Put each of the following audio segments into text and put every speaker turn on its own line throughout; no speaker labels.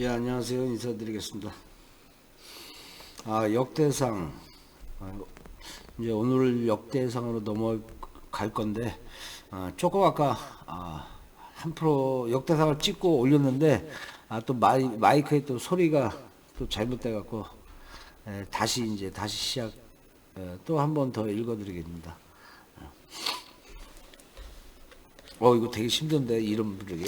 예, 안녕하세요. 인사드리겠습니다. 역대상. 이제 오늘 역대상으로 넘어갈 건데, 조금 아까, 한 프로 역대상을 찍고 올렸는데, 또 마이크에 또 소리가 또 잘못돼갖고, 다시 시작, 또 한 번 더 읽어드리겠습니다. 이거 되게 힘든데, 이름 부르기.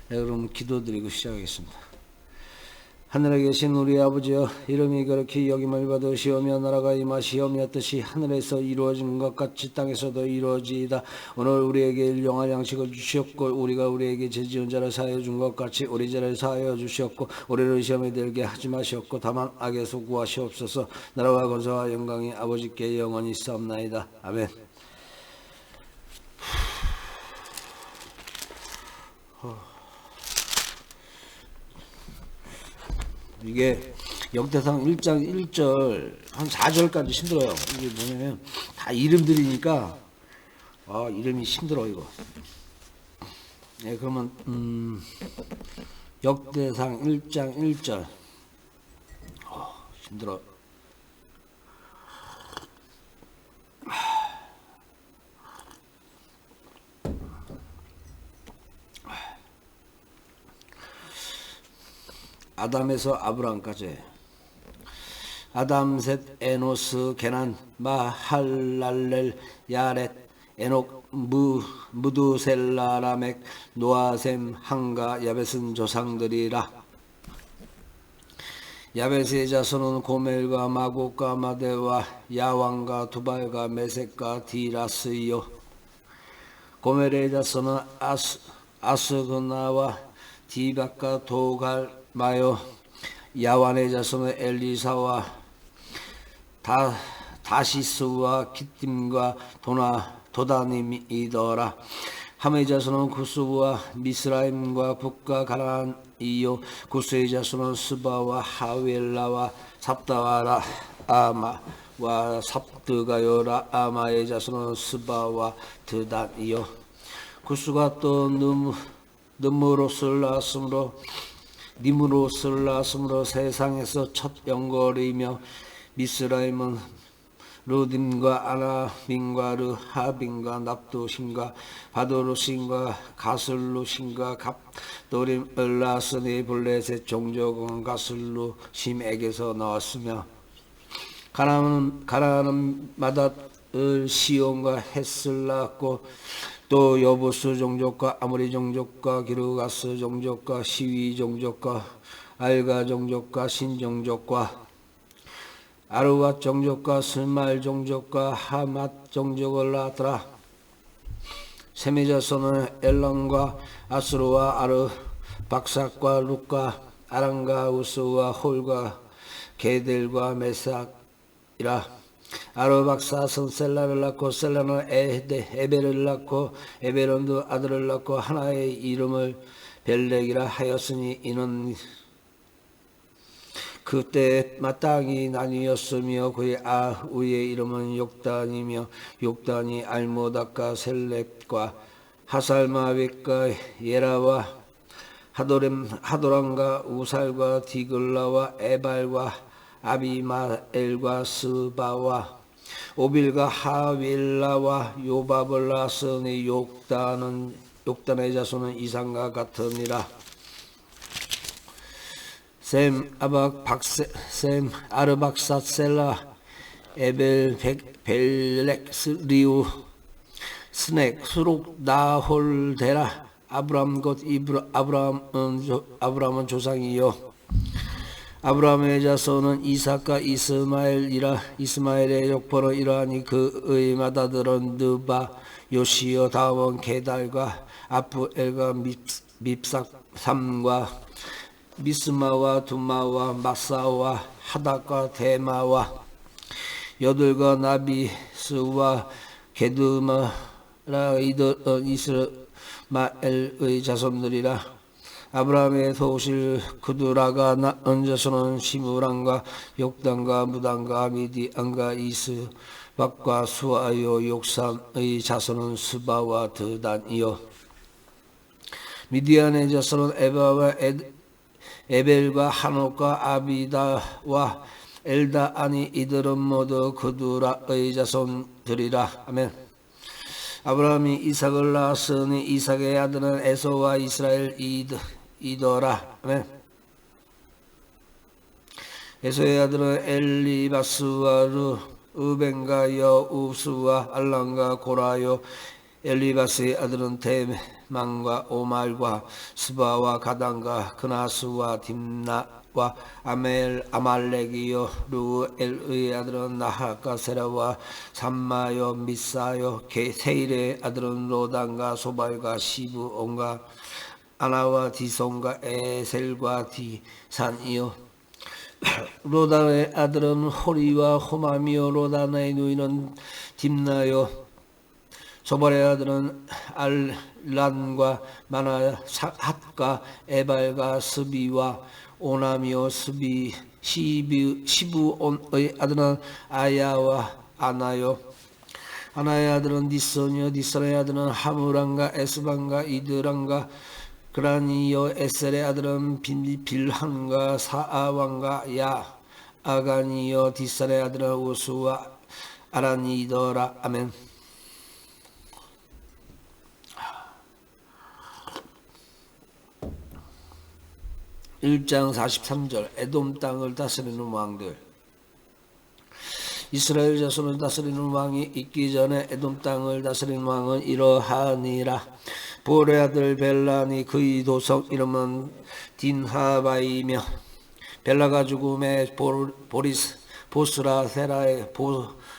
그럼 기도드리고 시작하겠습니다. 하늘에 계신 우리 아버지여, 이름이 그렇게 여김을 받으시오며 나라가 임하시오며뜻이 하늘에서 이루어진 것 같이 땅에서도 이루어지이다. 오늘 우리에게 일용할 양식을 주시옵고 우리가 우리에게 죄지은 자를 사하여 준 것 같이 우리 죄를 사하여 주시옵고 우리를 시험에 들게 하지 마시옵고 다만 악에서 구하시옵소서. 나라와 권세와 영광이 아버지께 영원히 있사옵나이다. 아멘. 이게 역대상 1장 1절 한 4절까지 힘들어요. 이게 뭐냐면 다 이름들이니까 이름이 힘들어 이거. 네, 그러면 역대상 1장 1절 힘들어. 아담에서 아브람까지. 아담, 셋, 에노스, 게난, 마할랄렐, 야렛, 에녹, 무두셀라, 라멕, 노아셈, 한가, 야벳은 조상들이라. 야벳의 자손은 고멜과 마곡과 마데와 야왕과 두발과 메섹과 디라스이요. 고멜의 자손은 아스그나와 디박과 도갈 마요. 야완의 자손은 엘리사와 다시스와 기팀과 도다님이더라. 함의 자손은 구스와 미스라임과 북과 가나안이요. 구스의 자손은 스바와 하웰라와 삽다와라 아마와 삽드가요라. 아마의 자손은 스바와 드단이요. 구스가 또 느므롯을 낳았으므로 세상에서 첫 영걸이며 미스라임은 루딘과 아나민과 르하빈과 납두심과 바도루심과 가슬루심과 갑도림을 낳았으니 블레셋 종족은 가슬루심에게서 나왔으며 가나안은 마닷을 시온과 헷을 낳았고 또 여부스 종족과 아모리 종족과 기르가스 종족과 시위 종족과 알가 종족과 신 종족과 아르왓 종족과 스말 종족과 하맛 종족을 낳았더라. 셈의 자손은 엘람과 아스루와 아르 박삭과 룩과 아람과 우스와 홀과 게델과 메삭이라. 아르박사스는 셀라를 낳고 셀라는 에벨을 낳고 에벨은 아들을 낳고 하나의 이름을 벨렉이라 하였으니 이는 그때 마땅히 나뉘었으며 그의 아우의 이름은 욕단이며 욕단이 알모닥과 셀렉과 하살마벳과 예라와 하도람과 우살과 디글라와 에발과 아비마엘과 스바와 오빌과 하윌라와 요밥을 낳았으니 욕단의 자손은 이상과 같으니라. 셈 아르박사셀라 에벨 벨렉스리우 스넥 수록 나홀데라. 아브람 곧 아브람은 조상이요. 아브라함의 자손은 이삭과 이스마엘이라. 이스마엘의 족보는 이러하니 그의 맏아들은 느바 요시여. 다음은 게달과 아프엘과 밉삭삼과 미스마와 두마와 마사와 하닥과 데마와 여들과 나비스와 게드마라. 이들은 이스마엘의 자손들이라. 아브라함의 도실 그두라가 낳은 자손은 시므랑과 욕단과 무단과 미디안과 박과 수아요 욕산의 자손은 스바와 드단이요 미디안의 자손은 에바와 에벨과 한옥과 아비다와 엘다아니 이들은 모두 그두라의 자손들이라. 아멘. 아브라함이 이삭을 낳았으니 이삭의 아들은 에서와 이스라엘 이더라. 아멘. 에서의 아들은 엘리바스와 르벤과 여우스와 알란과 고라요 엘리바스의 아들은 대만과 오말과 스바와 가단과 그나스와 딥나와 아말렉이요 루엘의 아들은 나하과 세라와 삼마요 미사요 세일의 아들은 로단과 소발과 시브온과 아나와 디손과 에셀과 디산이요 로단의 아들은 호리와 호마미요 로단의 누이는 딥나요 소발의 아들은 알란과 마나핫과 에발과 스비와 오나미오 시브온의 아들은 아야와 아나요 아나의 아들은 디손이요 디손의 아들은 하무란과 에스반과 이드란과 그라니요 에셀의 아들은 빌한과 사아왕과 아가니요 디살의 아들은 우수와 아라니더라. 아멘. 1장 43절 에돔 땅을 다스리는 왕들. 이스라엘 자손을 다스리는 왕이 있기 전에 에돔 땅을 다스리는 왕은 이러하니라. 볼의 아들 벨란이 그의 도성 이름은 딘하바이며 벨라가 죽음에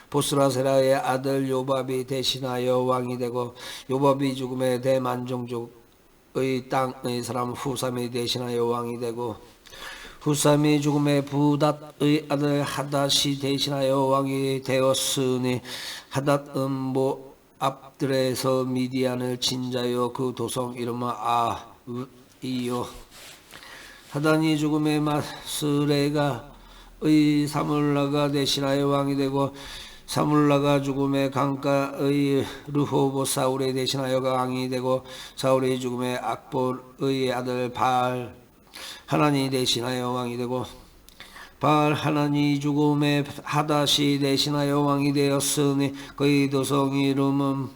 보스라세라의 아들 요밥이 대신하여 왕이 되고 요밥이 죽음에 대만종족의 땅의 사람 후삼이 대신하여 왕이 되고 후삼이 죽음에 부닷의 아들 하닷이 대신하여 왕이 되었으니 하닷은 모압들에서 미디안을 친 자요 그 도성 이름은 아윗이요 하단이 죽음에 마스레가의 사물라가 대신하여 왕이 되고 사물라가 죽음에 강가의 르호보 사울에 대신하여 왕이 되고 사울의 죽음에 악볼의 아들 바알 하나니 대신하여 왕이 되고 바알 하나니 죽음에 하닷이 대신하여 왕이 되었으니 그의 도성 이름은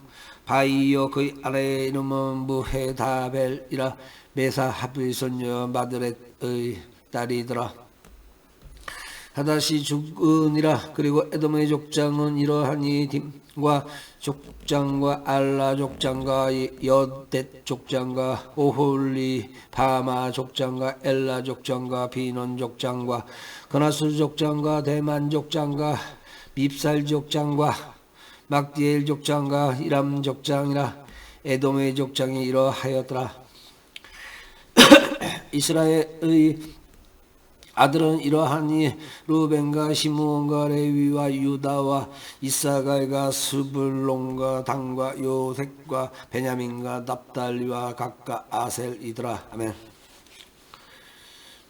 바이요 그의 아래의 이름은 무헤다벨이라 메사 하빌 손녀 마드렛의 딸이더라. 하닷이 죽으니라. 그리고 에돔의 족장은 이러하니 딤과 족장과 알라 족장과 여댓 족장과 오홀리 바마 족장과 엘라 족장과 비논 족장과 그나스 족장과 대만 족장과 밉살 족장과 막디엘 족장과 이람 족장이라. 에돔의 족장이 이러하였더라. 이스라엘의 아들은 이러하니 루벤과 시므온과 레위와 유다와 이사갈과 스불론과 단과 요셉과 베냐민과 납달리와 각각 아셀이더라. 아멘.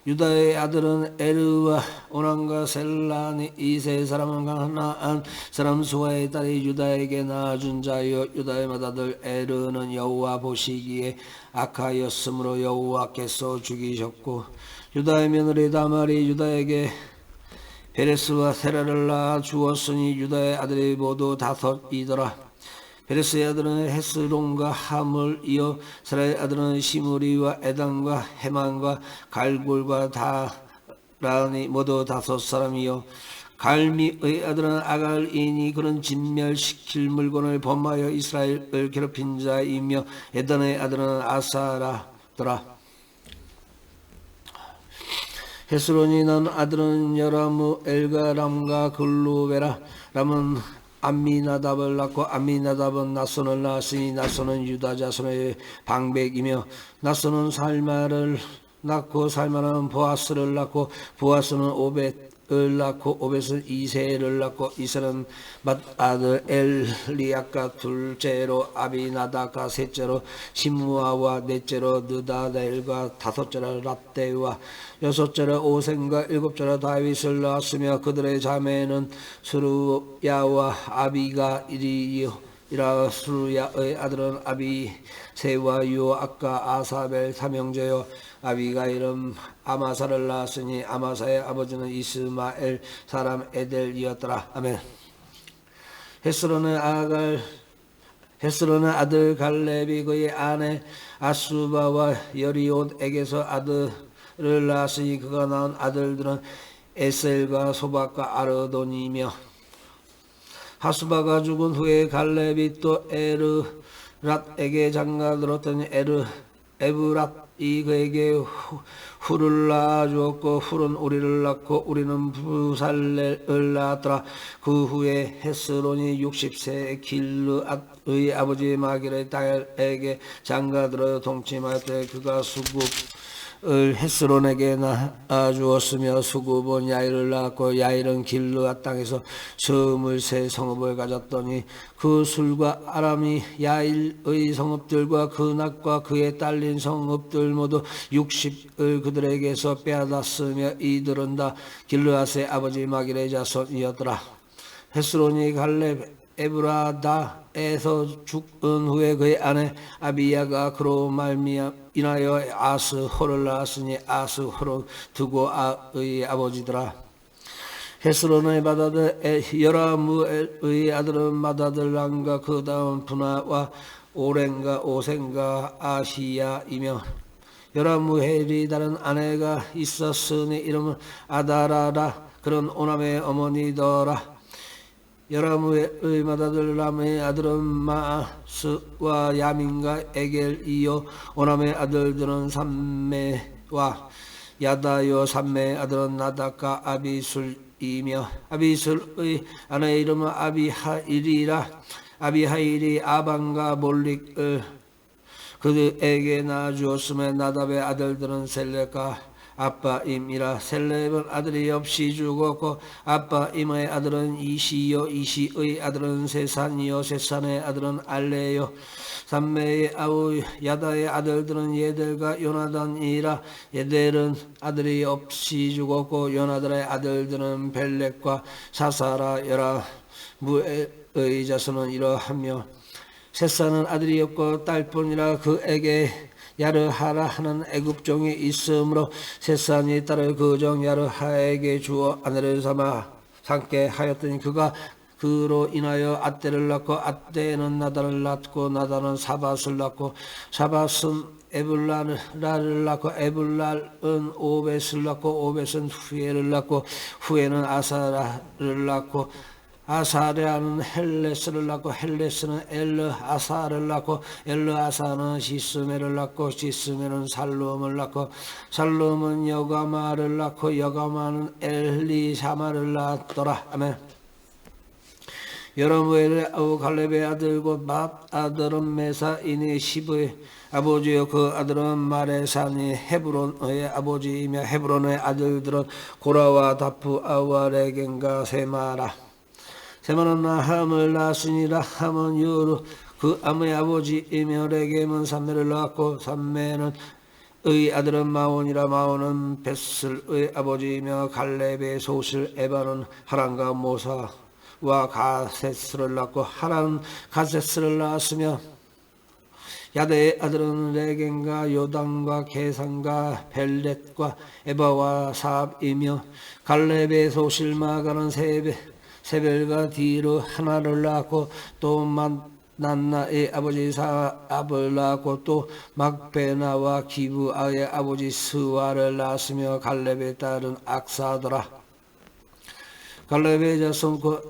유다의 아들은 에르와 오난과 셀라니 이 세 사람은 가나안 사람 수아의 딸이 유다에게 낳아준 자여 유다의 맏아들 에르는 여호와 보시기에 악하였으므로 여호와께서 죽이셨고 유다의 며느리 다말이 유다에게 베레스와 세라를 낳아 주었으니 유다의 아들이 모두 다섯이더라. 베레스의 아들은 헤스론과 함을 이어 세라의 아들은 시므리와 에단과 헤만과 갈골과 다란이 모두 다섯 사람이요 갈미의 아들은 아갈이니 그는 진멸시킬 물건을 범하여 이스라엘을 괴롭힌 자이며 에단의 아들은 아사라더라. 헤스론이 낳은 아들은 여라무 엘가 람과 글루베라. 람은 암미나답을 낳고 암미나답은 나손을 낳았으니 나손은 유다 자손의 방백이며 나손은 살마를 낳고 살마는 보아스를 낳고 보아스는 을 낳고 오벳은 이세를 낳고 이세는 맏아들 엘리야가 둘째로 아비나다가 셋째로 시므아와 넷째로 느다넬과 다섯째로 랍데와 여섯째로 오센과 일곱째로 다윗을 낳았으며 그들의 자매는 수루야와 아비가일이요 이라 수루야의 아들은 아비세와 요아까 아사벨 삼형제요 아비가일은 아마사를 낳았으니 아마사의 아버지는 이스마엘 사람 에델이었더라. 아멘. 헤스론의 아들 갈렙이 그의 아내 아수바와 여리온에게서 아들을 낳았으니 그가 낳은 아들들은 에셀과 소박과 아르돈이며 하수바가 죽은 후에 갈렙이 또 에르랏에게 장가들었더니 에브랏이 그에게 훌을 낳아주었고 훌은 우리를 낳고 우리는 부살렐을 낳았더라. 그 후에 헤스론이 60세에 길르앗의 아버지 마길의 딸에게 장가들어 동침할 때 그가 수굽을 헤스론에게 낳아주었으며 수굽은 야일을 낳았고 야일은 길르앗 땅에서 23 성읍을 가졌더니 그 술과 아람이 야일의 성읍들과 그 낫과 그의 딸린 성읍들 모두 60을 그들에게서 빼앗았으며 이들은 다 길르앗의 아버지 마길의 자손이었더라. 헤스론이 갈렙 에브라다에서 죽은 후에 그의 아내 아비야가 그로 인하여 아스홀을 낳았으니 아스홀은 두고아의 아버지더라. 헤스론의 맏아들 여라무엘의 아들은 마다들람과 그 다음 분하와 오렌과 오센과 아시야이며 여라무엘이 다른 아내가 있었으니 이름은 아다라라. 그런 오남의 어머니더라. 여라무의 맏아들 람의 아들은 마스와 야민과 에겔이요 오남의 아들들은 삼메와 야다요 삼메의 아들은 나닥과 아비술이며 아비술의 아내의 이름은 아비하일이라. 아비하일이 아방과 몰릭을 그들에게 낳아주었으며 나답의 아들들은 셀렉과 아빠임이라. 셀렙은 아들이 없이 죽었고 아빠임의 아들은 이시요 이시의 아들은 세산이요 세산의 아들은 알레요. 삼메의 아우 야다의 아들들은 예델과 요나단이라. 예델은 아들이 없이 죽었고 요나단의 아들들은 벨렉과 사사라. 여라무엘의 자손은 이러하며 세산은 아들이 없고 딸뿐이라. 그에게 야르하라 하는 애굽종이 있으므로 세산이 딸을 그 종 야르하에게 주어 아내를 삼게 하였더니 그가 그로 인하여 앗대를 낳고 앗대는 나단을 낳고 나단은 사밧을 낳고 사밧은 에불랄을 낳고 에불랄은 오벳을 낳고 오벳은 후에를 낳고 후에는 아사라를 낳고 아사랴는 헬레스를 낳고 헬레스는 엘르아사를 낳고 엘르아사는 시스메를 낳고 시스메는 살룸을 낳고 살룸은 여가마를 낳고 여가마는 엘리사마를 낳았더라. 아멘. 여라무엘의 아우 갈렙의 아들 곧 맏아들은 메사이니 시브의 아버지요 그 아들은 마레산이 헤브론의 아버지이며 헤브론의 아들들은 고라와 다프아와 레겐과 세마라. 세마는 라함을 낳았으니 라함은 유루 그 암의 아버지이며 레겜은 삼메를 낳았고 삼메는 의 아들은 마온이라. 마온은 베슬의 아버지이며 갈렙의 소실 에바는 하란과 모사와 가세스를 낳고 하란은 가세스를 낳았으며 야대의 아들은 레겐과 요단과 게산과 벨렛과 에바와 사압이며 갈렙의 소실 마가는 세벨과 디로 하나를 낳고 또 만나의 아버지 사압을 낳고 또 막베나와 기브아의 아버지 스와를 낳았으며 갈렙의 딸은 악사더라. 갈렙의 자손 그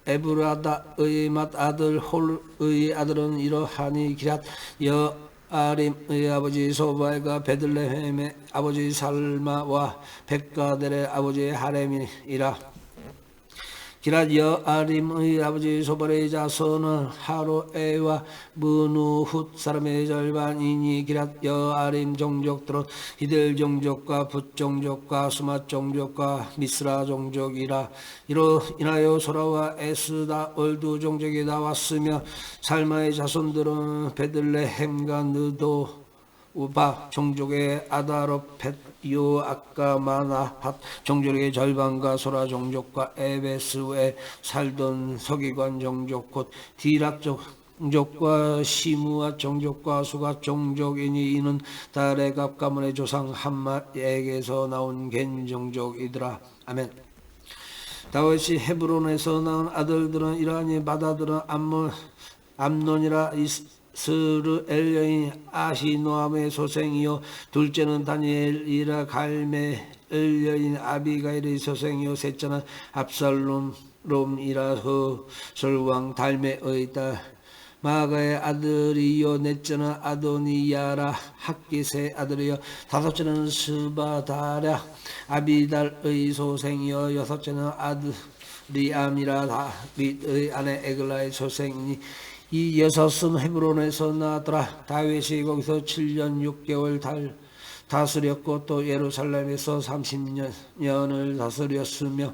에브라다의 맏아들 홀의 아들은 이러하니 기랏 여아림의 아버지 소발과 베들레헴의 아버지 살마와 백가델의 아버지 하렘이라. 기랏 여아림의 아버지 소발의 자손은 하로에와 문우훗 사람의 절반이니 기랏 여아림 종족들은 히들 종족과 붓 종족과 수맛 종족과 미스라 종족이라. 이로 인하여 소라와 에스다 얼두 종족이 나왔으며 살마의 자손들은 베들레헴과 느도 우바 종족의 아다로펫 요아까마나 핫 종족의 절반과 소라 종족과 에베스에 살던 서기관 종족 곧 디락 종족과 시무아 종족과 수가 종족이니 이는 다레갑 가문의 조상 함마에게서 나온 겐 종족이더라. 아멘. 다윗이 헤브론에서 낳은 아들들은 이러하니 바다들은 암논이라 스르엘 여인 아히노암의 소생이요 둘째는 다니엘이라 갈멜 여인 아비가일의 소생이요 셋째는 압살롬이라 허솔왕 달메의 딸 마가의 아들이요 넷째는 아도니야라 학깃의 아들이요 다섯째는 스바다랴 아비달의 소생이요 여섯째는 아드리암이라 다윗의 아내 에글라의 소생이니 이 여섯은 헤브론에서 나더라. 다윗이 거기서 7년 6개월 다스렸고 또 예루살렘에서 30년을 다스렸으며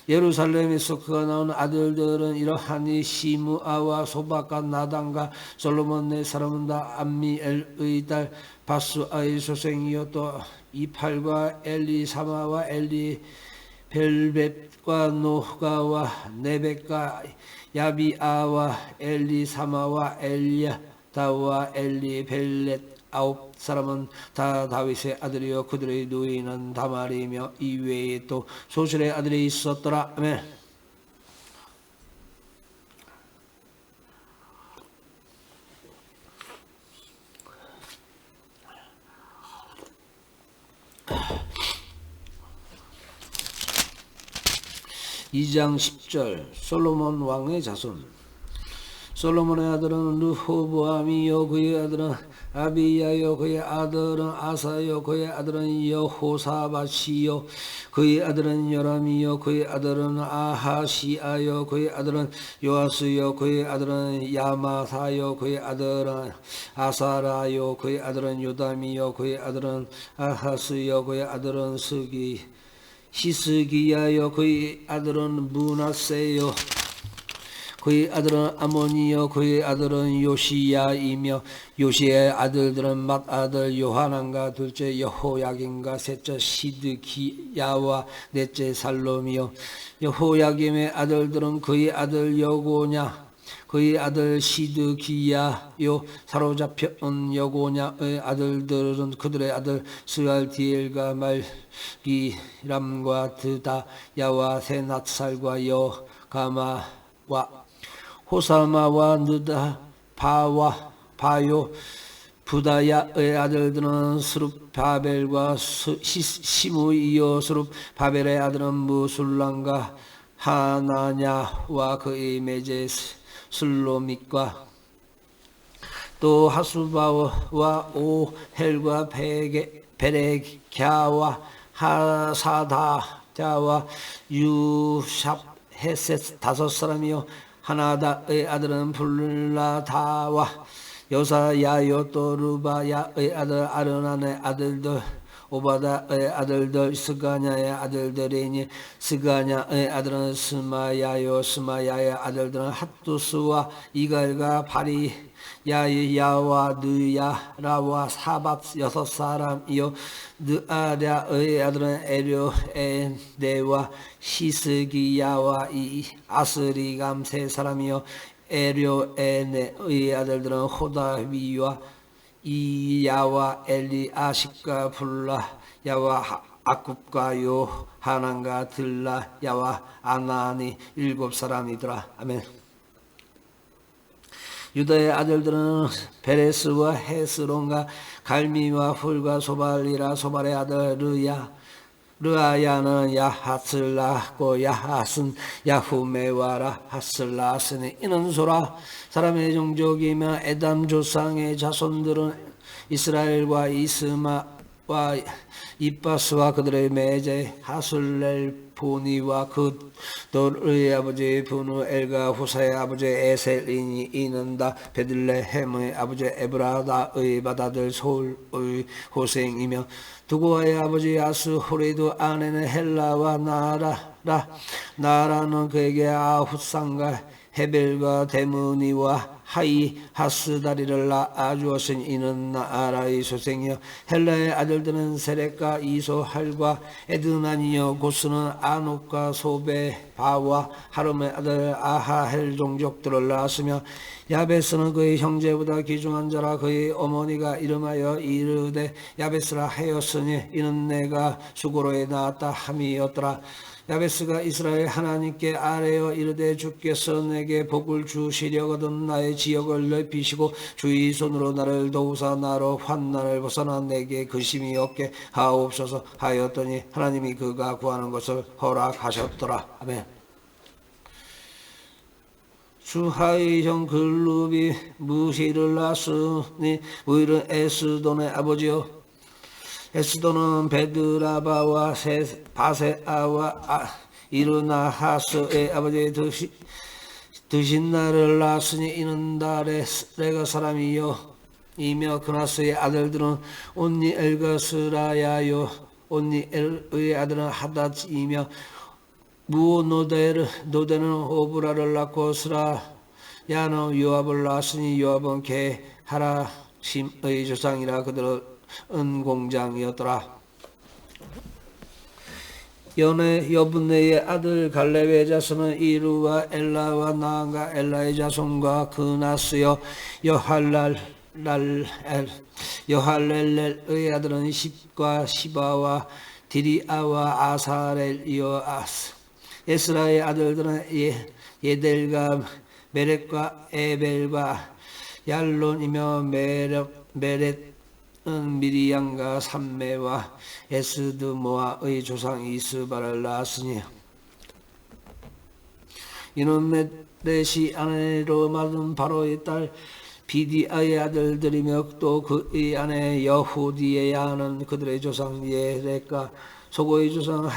예루살렘에서 그가 낳은 아들들은 이러하니 시므아와 소박과 나단과 솔로몬 네 사람은 다 암미엘의 딸 바수아의 소생이요 또 이팔과 엘리사마와 엘리벨벳과 노가와 네벡과 야비아와 엘리사마와 엘리야다와 엘리벨렛 아홉 사람은 다 다윗의 아들이요 그들의 누이는 다말이며 이외에 또 소실의 아들이 있었더라. 아멘. (2장 10절) 솔로몬 왕의 자손. 솔로몬의 아들은 르호보암이요 그의 아들은 아비야요 그의 아들은 아사요 그의 아들은 여호사밧이요 그의 아들은 요람이요 그의 아들은 아하시아요 그의 아들은 요아스요 그의 아들은 야마사요 그의 아들은 아사라요 그의 아들은 요담이요 그의 아들은 아하스요 그의 아들은 히스기야요 그의 아들은 므낫세요 그의 아들은 아몬이요 그의 아들은 요시야이며 요시의 아들들은 맏아들 요하난과 둘째 여호야김과 셋째 시드기야와 넷째 살롬이요 여호야김의 아들들은 그의 아들 여고냐 그의 아들 시드기야요 사로잡혀온 여고냐의 아들들은 그들의 아들 스알디엘과 말기람과 드다야와 세낫살과 여가마와 호사마와 느다 바요 부다야의 아들들은 스룹바벨과 시므이요 스룹바벨의 아들은 무술람과 하나냐와 그의 매제 슬로밋과 또 하수바와 오헬과 베레갸와 하사다자와 유샵 헤셋 다섯 사람이요 하나다의 아들은 불라다와 여사야요 또 루바야의 아들 아르난의 아들들 오바다의 아들들 스가냐의 아들들이니 스가냐의 아들은 스마야요 스마야의 아들들은 핫두스와 이갈과 바리 야야와 느야라와 사밧 여섯 사람이요 느아랴의 아들은 에료에네와 시스기야와 이 아스리감 세 사람이요 에료에네의 아들들은 호다위와 이야와 엘리아십과 불라야와 아굽과 요하난과 들라야와 아나니 일곱 사람이더라. 아멘. 유다의 아들들은 베레스와 헤스론과 갈미와 훌과 소발이라. 소발의 아들 르아야는 야하슬라고 야하슨 야후메와라 하슬라스니 이는 소라. 사람의 종족이며 에담 조상의 자손들은 이스라엘과 이빠스와 그들의 매제 하술렐 보니와 그들의 아버지 분우엘과 후사의 아버지 에셀인이 이는다. 베들레헴의 아버지 에브라다의 맏아들 소울의 호생이며 두고와의 아버지 아스호리도 아내는 헬라와 나라는 그에게 아훗산과 헤벨과 데무니와 하이 하스다리를 낳아주었으니 이는 나라의 소생이여 헬라의 아들들은 세렉과 이소할과 에드나니여 고스는 아녹과 소베바와 하름의 아들 아하헬 종족들을 낳았으며 야베스는 그의 형제보다 귀중한 자라. 그의 어머니가 이름하여 이르되 야베스라 하였으니 이는 내가 수고로에 낳았다 함이었더라. 야베스가 이스라엘 하나님께 아뢰어 이르되 주께서 내게 복을 주시려거든 나의 지역을 넓히시고 주의 손으로 나를 도우사 나로 환난을 벗어나 내게 근심이 없게 하옵소서 하였더니 하나님이 그가 구하는 것을 허락하셨더라. 아멘. 수하의 형 글룹이 무시를 낳았으니 무일은 에스돈의 아버지요 에스돈은 베드라바와 바세아와 이르나하스의 아버지 드신나를 낳았으니 이는 다레가 사람이요 이며 그나스의 아들들은 온니엘과 스라야요 온니엘의 아들은 하닷이며 노대는 호브라를 낳고 스라야는 요압을 낳았으니 요압은 게하라심의 조상이라. 그들은 은공장이었더라. 여분네의 아들 갈렙의 자손은 이루와 엘라와 나아가 엘라의 자손과 그나스여 여할렐의 아들은 십과 시바와 디리아와 아사렐이여 에스라의 아들들은 예델과 메렛과 에벨과 얄론이며 메렛 미리양과 삼매와 에스드모아의 조상 이스바를 낳았으니 이는 메렛이 아내로 받은 바로의 딸 비디아의 아들들이며 또 그의 아내 여후디에야는 그들의 조상 예렉과 소고의 조상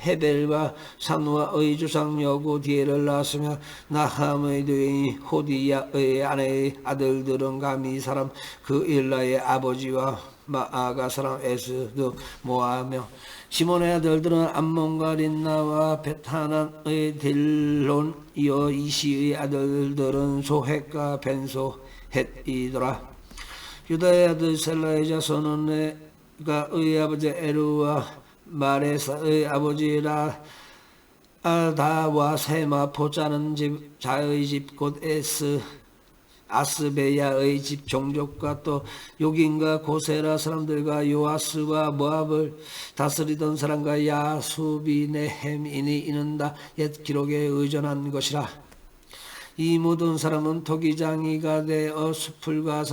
헤벨과 산우아의 조상 여구디에를 낳았으며 나함의 누이 호디야의 아내의 아들들은 가미 사람 그 일라의 아버지와 마아가 사람 에스드 모아며 시몬의 아들들은 암몬과 린나와 베타난의 딜론이요 이시의 아들들은 소헷과 벤소헷이더라. 유다의 아들 셀라의 자손은 내가 의 아버지 에루와 마레사의 아버지라 아다와 세마 포자는 집 자의 집 곧 아스베야의 집 종족과 또 요긴과 고세라 사람들과 요아스와 모압을 다스리던 사람과 야수비네헴이니 이는 다 옛 기록에 의존한 것이라. 이 모든 사람은 토기장이가 되어 숲을과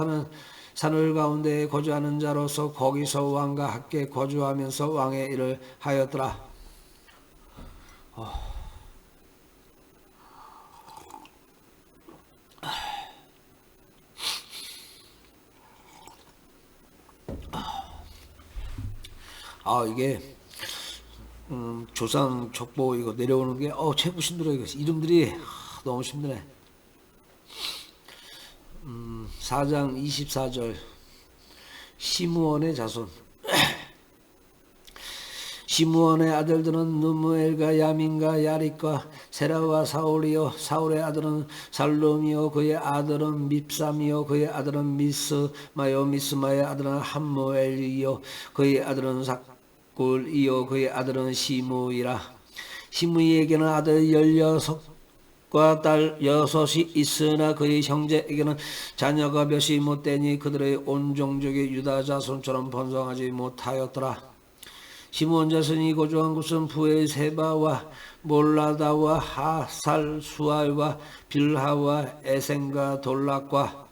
산을 가운데 거주하는 자로서 거기서 왕과 함께 거주하면서 왕의 일을 하였더라. 이게 조상 족보 이거 내려오는 게 최고 힘들어. 이거 이름들이 너무 힘드네. 4장 24절 시므온의 자손 시므온의 아들들은 누무엘과 야민과 야릿과 세라와 사울이요 사울의 아들은 살룸이요 그의 아들은 밉삼이요 그의 아들은 미스마요 미스마의 아들은 함무엘이요 그의 아들은 삭굴이요 그의 아들은 시므이라. 시므이에게는 아들 16과 딸 6이 있으나 그의 형제에게는 자녀가 몇이 못되니 그들의 온 종족이 유다 자손처럼 번성하지 못하였더라. 시므온 자손이 거주한 곳은 부에세바와 몰라다와 하살 수알과 빌하와 에센과 돌락과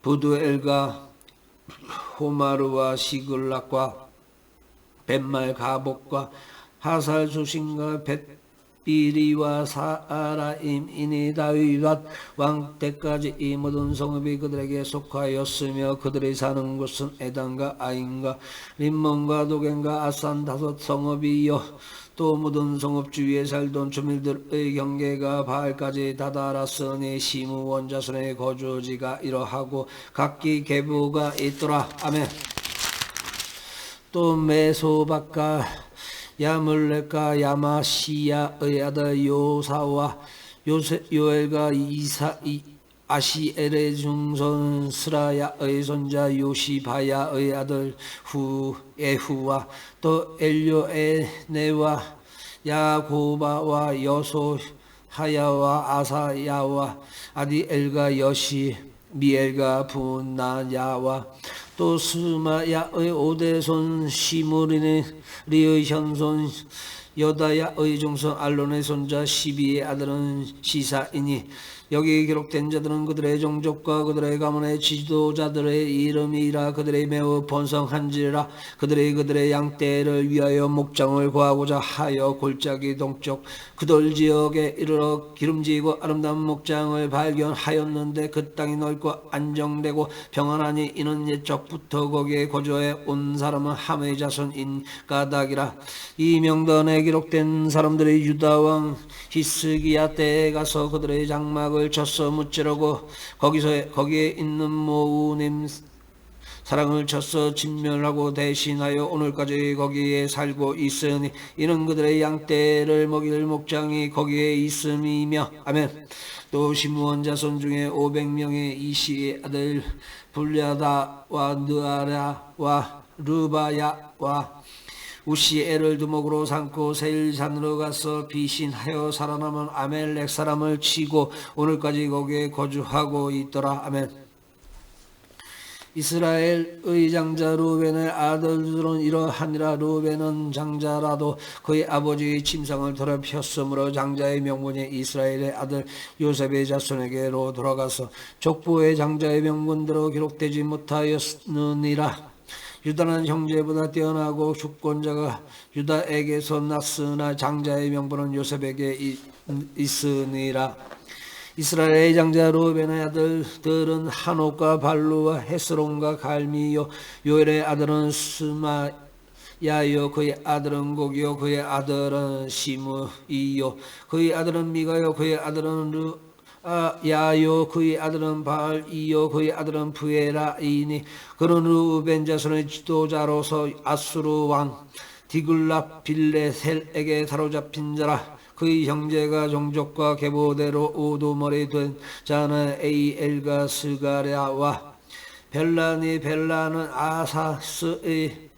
부두엘과 호마르와 시글락과 벳말 가복과 하살 수신과 이리와 사라임이니 다윗 왕 때까지 이 모든 성읍이 그들에게 속하였으며 그들이 사는 곳은 에단과 아인과 림몬과 도겐과 아산 다섯 성읍이요 또 모든 성읍 주위에 살던 주민들의 경계가 바알까지 다다랐으니 시므 원자손의 거주지가 이러하고 각기 계보가 있더라. 아멘. 또 메소박과 야물렉과 야마시야의 아들 요사와 요엘과 아시엘의 중손 스라야의 손자 요시바야의 아들 에후와 또 엘요에네와 야고바와 여소하야와 아사야와 아디엘과 여시 미엘과 분나야와 또 스마야의 오대손 시므리의 현손 여다야의 중손 알론의 손자 시비의 아들은 시사이니 여기 기록된 자들은 그들의 종족과 그들의 가문의 지도자들의 이름이라 그들의 매우 번성한지라 그들의 양떼를 위하여 목장을 구하고자 하여 골짜기 동쪽 그돌 지역에 이르러 기름지고 아름다운 목장을 발견하였는데 그 땅이 넓고 안정되고 평안하니 이는 옛적부터 거기에 거주해 온 사람은 함의 자손인 가닥이라. 이 명단에 기록된 사람들이 유다왕 히스기야 때에 가서 그들의 장막을 쳤어 무찌르고 거기에 있는 모우님 사랑을 쳤어 진멸하고 대신하여 오늘까지 거기에 살고 있으니 이는 그들의 양떼를 먹일 목장이 거기에 있음이며. 아멘. 또 시므온 자손 중에 500명의 이시의 아들 불야다와 느아라와 르바야와 우시엘을 두목으로 삼고 세일산으로 가서 비신하여 살아남은 아멜렉 사람을 치고 오늘까지 거기에 거주하고 있더라. 아멘. 이스라엘의 장자 루벤의 아들들은 이러하니라. 루벤은 장자라도 그의 아버지의 침상을 더럽혔으므로 장자의 명분이 이스라엘의 아들 요셉의 자손에게로 돌아가서 족보의 장자의 명분대로 기록되지 못하였느니라. 유다는 형제보다 뛰어나고 주권자가 유다에게서 났으나 장자의 명분은 요셉에게 있으니라. 이스라엘의 장자 루벤의 아들들은 한옥과 발루와 헤스론과 갈미요 요엘의 아들은 스마야요 그의 아들은 곡이요 그의 아들은 시므이요 그의 아들은 미가요 그의 아들은 야요 그의 아들은 바알이요 그의 아들은 부에라이니 그는 루벤 자손의 지도자로서 아수르 왕 디글라빌레셀에게 사로잡힌 자라. 그의 형제가 종족과 계보대로 우두머리 된 자는 에이엘과 스가랴와 벨라는 아사스의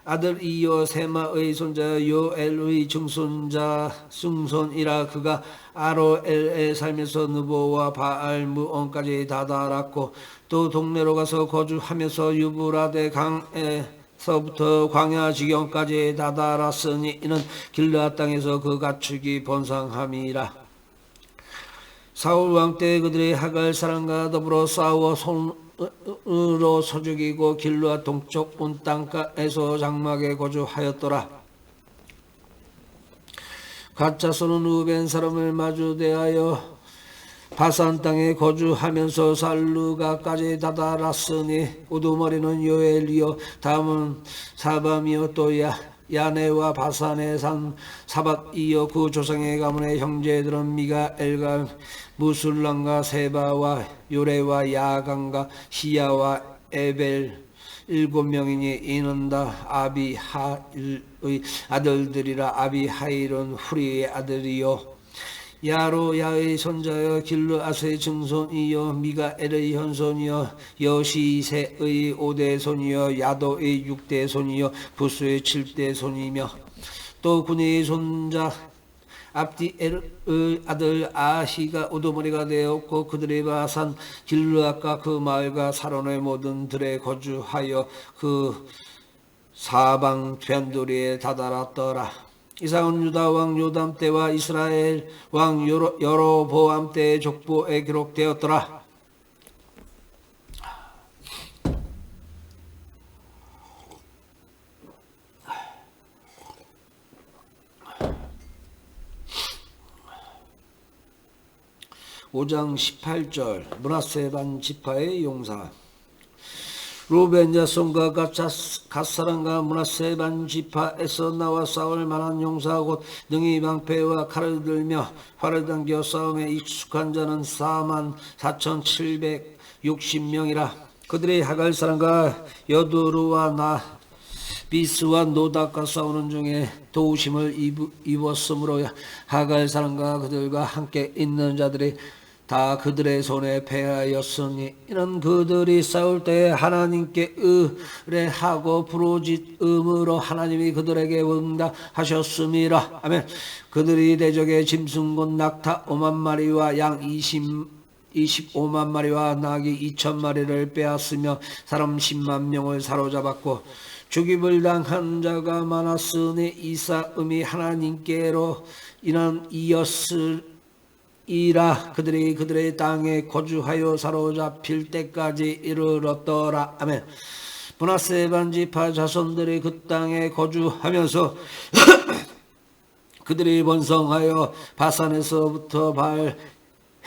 아들이요 세마의 손자 요엘의 증손이라. 그가 아로엘에 살면서 느보와 바알 무온까지 다다랐고 또 동네로 가서 거주하면서 유브라데 강에서부터 광야 지경까지 다다랐으니 이는 길르앗 땅에서 그 가축이 번성함이라. 사울 왕 때 그들의 하갈 사람과 더불어 싸워 손으로 서죽이고 길르앗 동쪽 온 땅가에서 장막에 거주하였더라. 갓자손은 루벤 사람을 마주대하여 바산 땅에 거주하면서 살루가까지 다다랐으니 우두머리는 요엘이요 다음은 사밤이요 또 야네와 바산의 산 사밧이요 그 조상의 가문의 형제들은 미가엘과 무술람과 세바와 요레와 야간과 시야와 에벨 7명이니 이는 다 아비하일의 아들들이라. 아비하일은 후리의 아들이요 야로야의 손자여 길르앗의 증손이요 미가엘의 현손이요 여시세의 5대 손이요 야도의 6대 손이요 부스의 7대 손이며 또 군의 손자 압디엘의 아들 아히가 우두머리가 되었고 그들의 바산 길르앗과 그 마을과 사론의 모든 들에 거주하여 그 사방 변두리에 다다랐더라. 이상은 유다 왕 요담 때와 이스라엘 왕 여로보암 때의 족보에 기록되었더라. 5장 18절 므낫세 반 지파의 용사. 루벤 자손과 갓사람과 므낫세 반 지파에서 나와 싸울 만한 용사 곧 능히 방패와 칼을 들며 활을 당겨 싸움에 익숙한 자는 44,760명이라. 그들이 하갈 사람과 여두루와 비스와 노닥과 싸우는 중에 도우심을 입었으므로 하갈 사람과 그들과 함께 있는 자들이 다 그들의 손에 패하였으니 이는 그들이 싸울 때 하나님께 의뢰하고 부르짖음으로 하나님이 그들에게 응답하셨음이라. 아멘. 그들이 대적의 짐승 곧 낙타 5만 마리와 양 25만 마리와 나귀 2천 마리를 빼앗으며 사람 10만 명을 사로잡았고 죽임을 당한 자가 많았으니 이사음이 하나님께로 인한 이었으리라. 그들이 그들의 땅에 거주하여 사로잡힐 때까지 이르렀더라. 아멘. 므낫세 반 지파 자손들이 그 땅에 거주하면서 그들이 번성하여 바산에서부터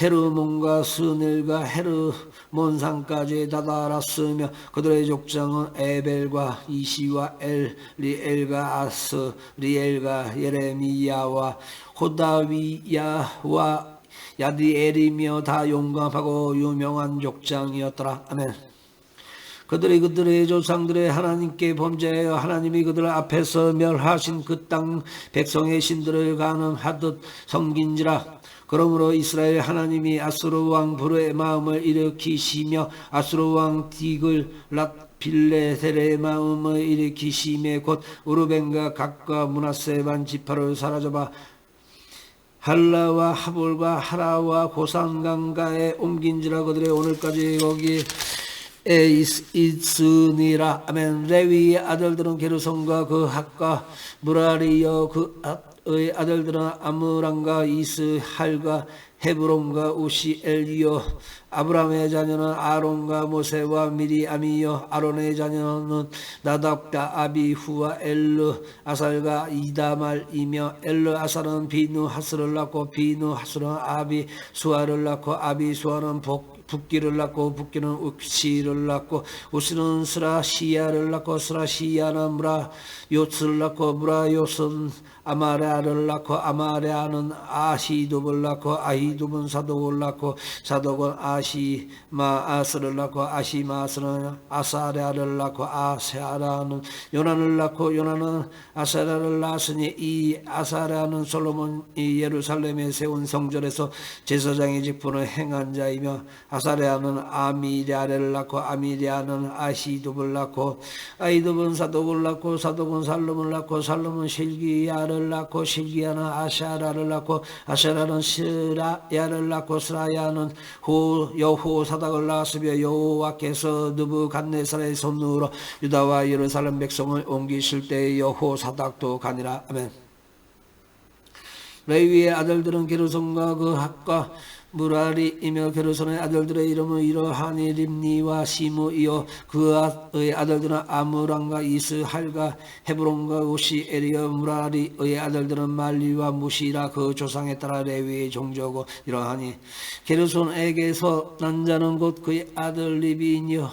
헤르몬과 스넬과 헤르몬산까지 다다랐으며 그들의 족장은 에벨과 이시와 엘리엘과 아스리엘과 예레미야와 호다위야와 야디엘이며 다 용감하고 유명한 족장이었더라. 아멘. 그들이 그들의 조상들의 하나님께 범죄하여 하나님이 그들 앞에서 멸하신 그 땅 백성의 신들을 간음하듯 섬긴지라. 그러므로 이스라엘 하나님이 아수르 왕 부르의 마음을 일으키시며 아수르 왕 디글랏 빌레셀의 마음을 일으키시며 곧 우르벤과 갓과 므낫세 반 지파를 사로잡아 할라와 하볼과 하라와 고산강가에 옮긴지라. 그들의 오늘까지 거기에 있으니라. 아멘. 레위의 아들들은 게르손과 그 핫과 무라리여 그의 아들들은 아므람과 이스할과 헤브론과 우시엘이요. 아브람의 자녀는 아론과 모세와 미리암이요. 아론의 자녀는 나답과 아비후와 엘르 아살과 이다말이며 엘르 아살은 비누하스를 낳고 비누하스는 아비수아를 낳고 아비수아는 붓기를 낳고 붓기는 우시를 낳고 우시는 스라시야를 낳고 스라시야는 무라요스를 낳고 무라요스는 아마레아를 낳고 아마레아는 아히둡을 낳고 아히둡은 사독을 낳고 사독은 아시마아스를 낳고 아시마아스는 아사레아를 낳고 아사레아는 요난을 낳고 요난은 아사레아를 낳았으니 이 아사레아는 솔로몬이 예루살렘에 세운 성전에서 제사장의 직분을 행한 자이며 아사레아는 아미랴를 낳고 아미랴는 아히둡을 낳고 아히둡은 사독을 낳고 사독은 살룸을 낳고 살룸은 실기야를 낳고 실기야는 아샤라를 낳고 아샤라는 스라야를 낳고 스라야는 여호사닥을 낳았으며 여호와께서 느부갓네살의 손으로 유다와 예루살렘 백성을 옮기실 때 여호사닥도 가니라. 아멘. 레위의 아들들은 게르손과 그 핫과 무라리이며 게르손의 아들들의 이름은 이러하니 림니와 시므이요. 그의 아들들은 아므람과 이스할과 헤브론과 우시엘이요. 무라리의 아들들은 말리와 무시라. 그 조상에 따라 레위의 종족고 이러하니 게르손에게서 난 자는 곧 그의 아들 리빈이요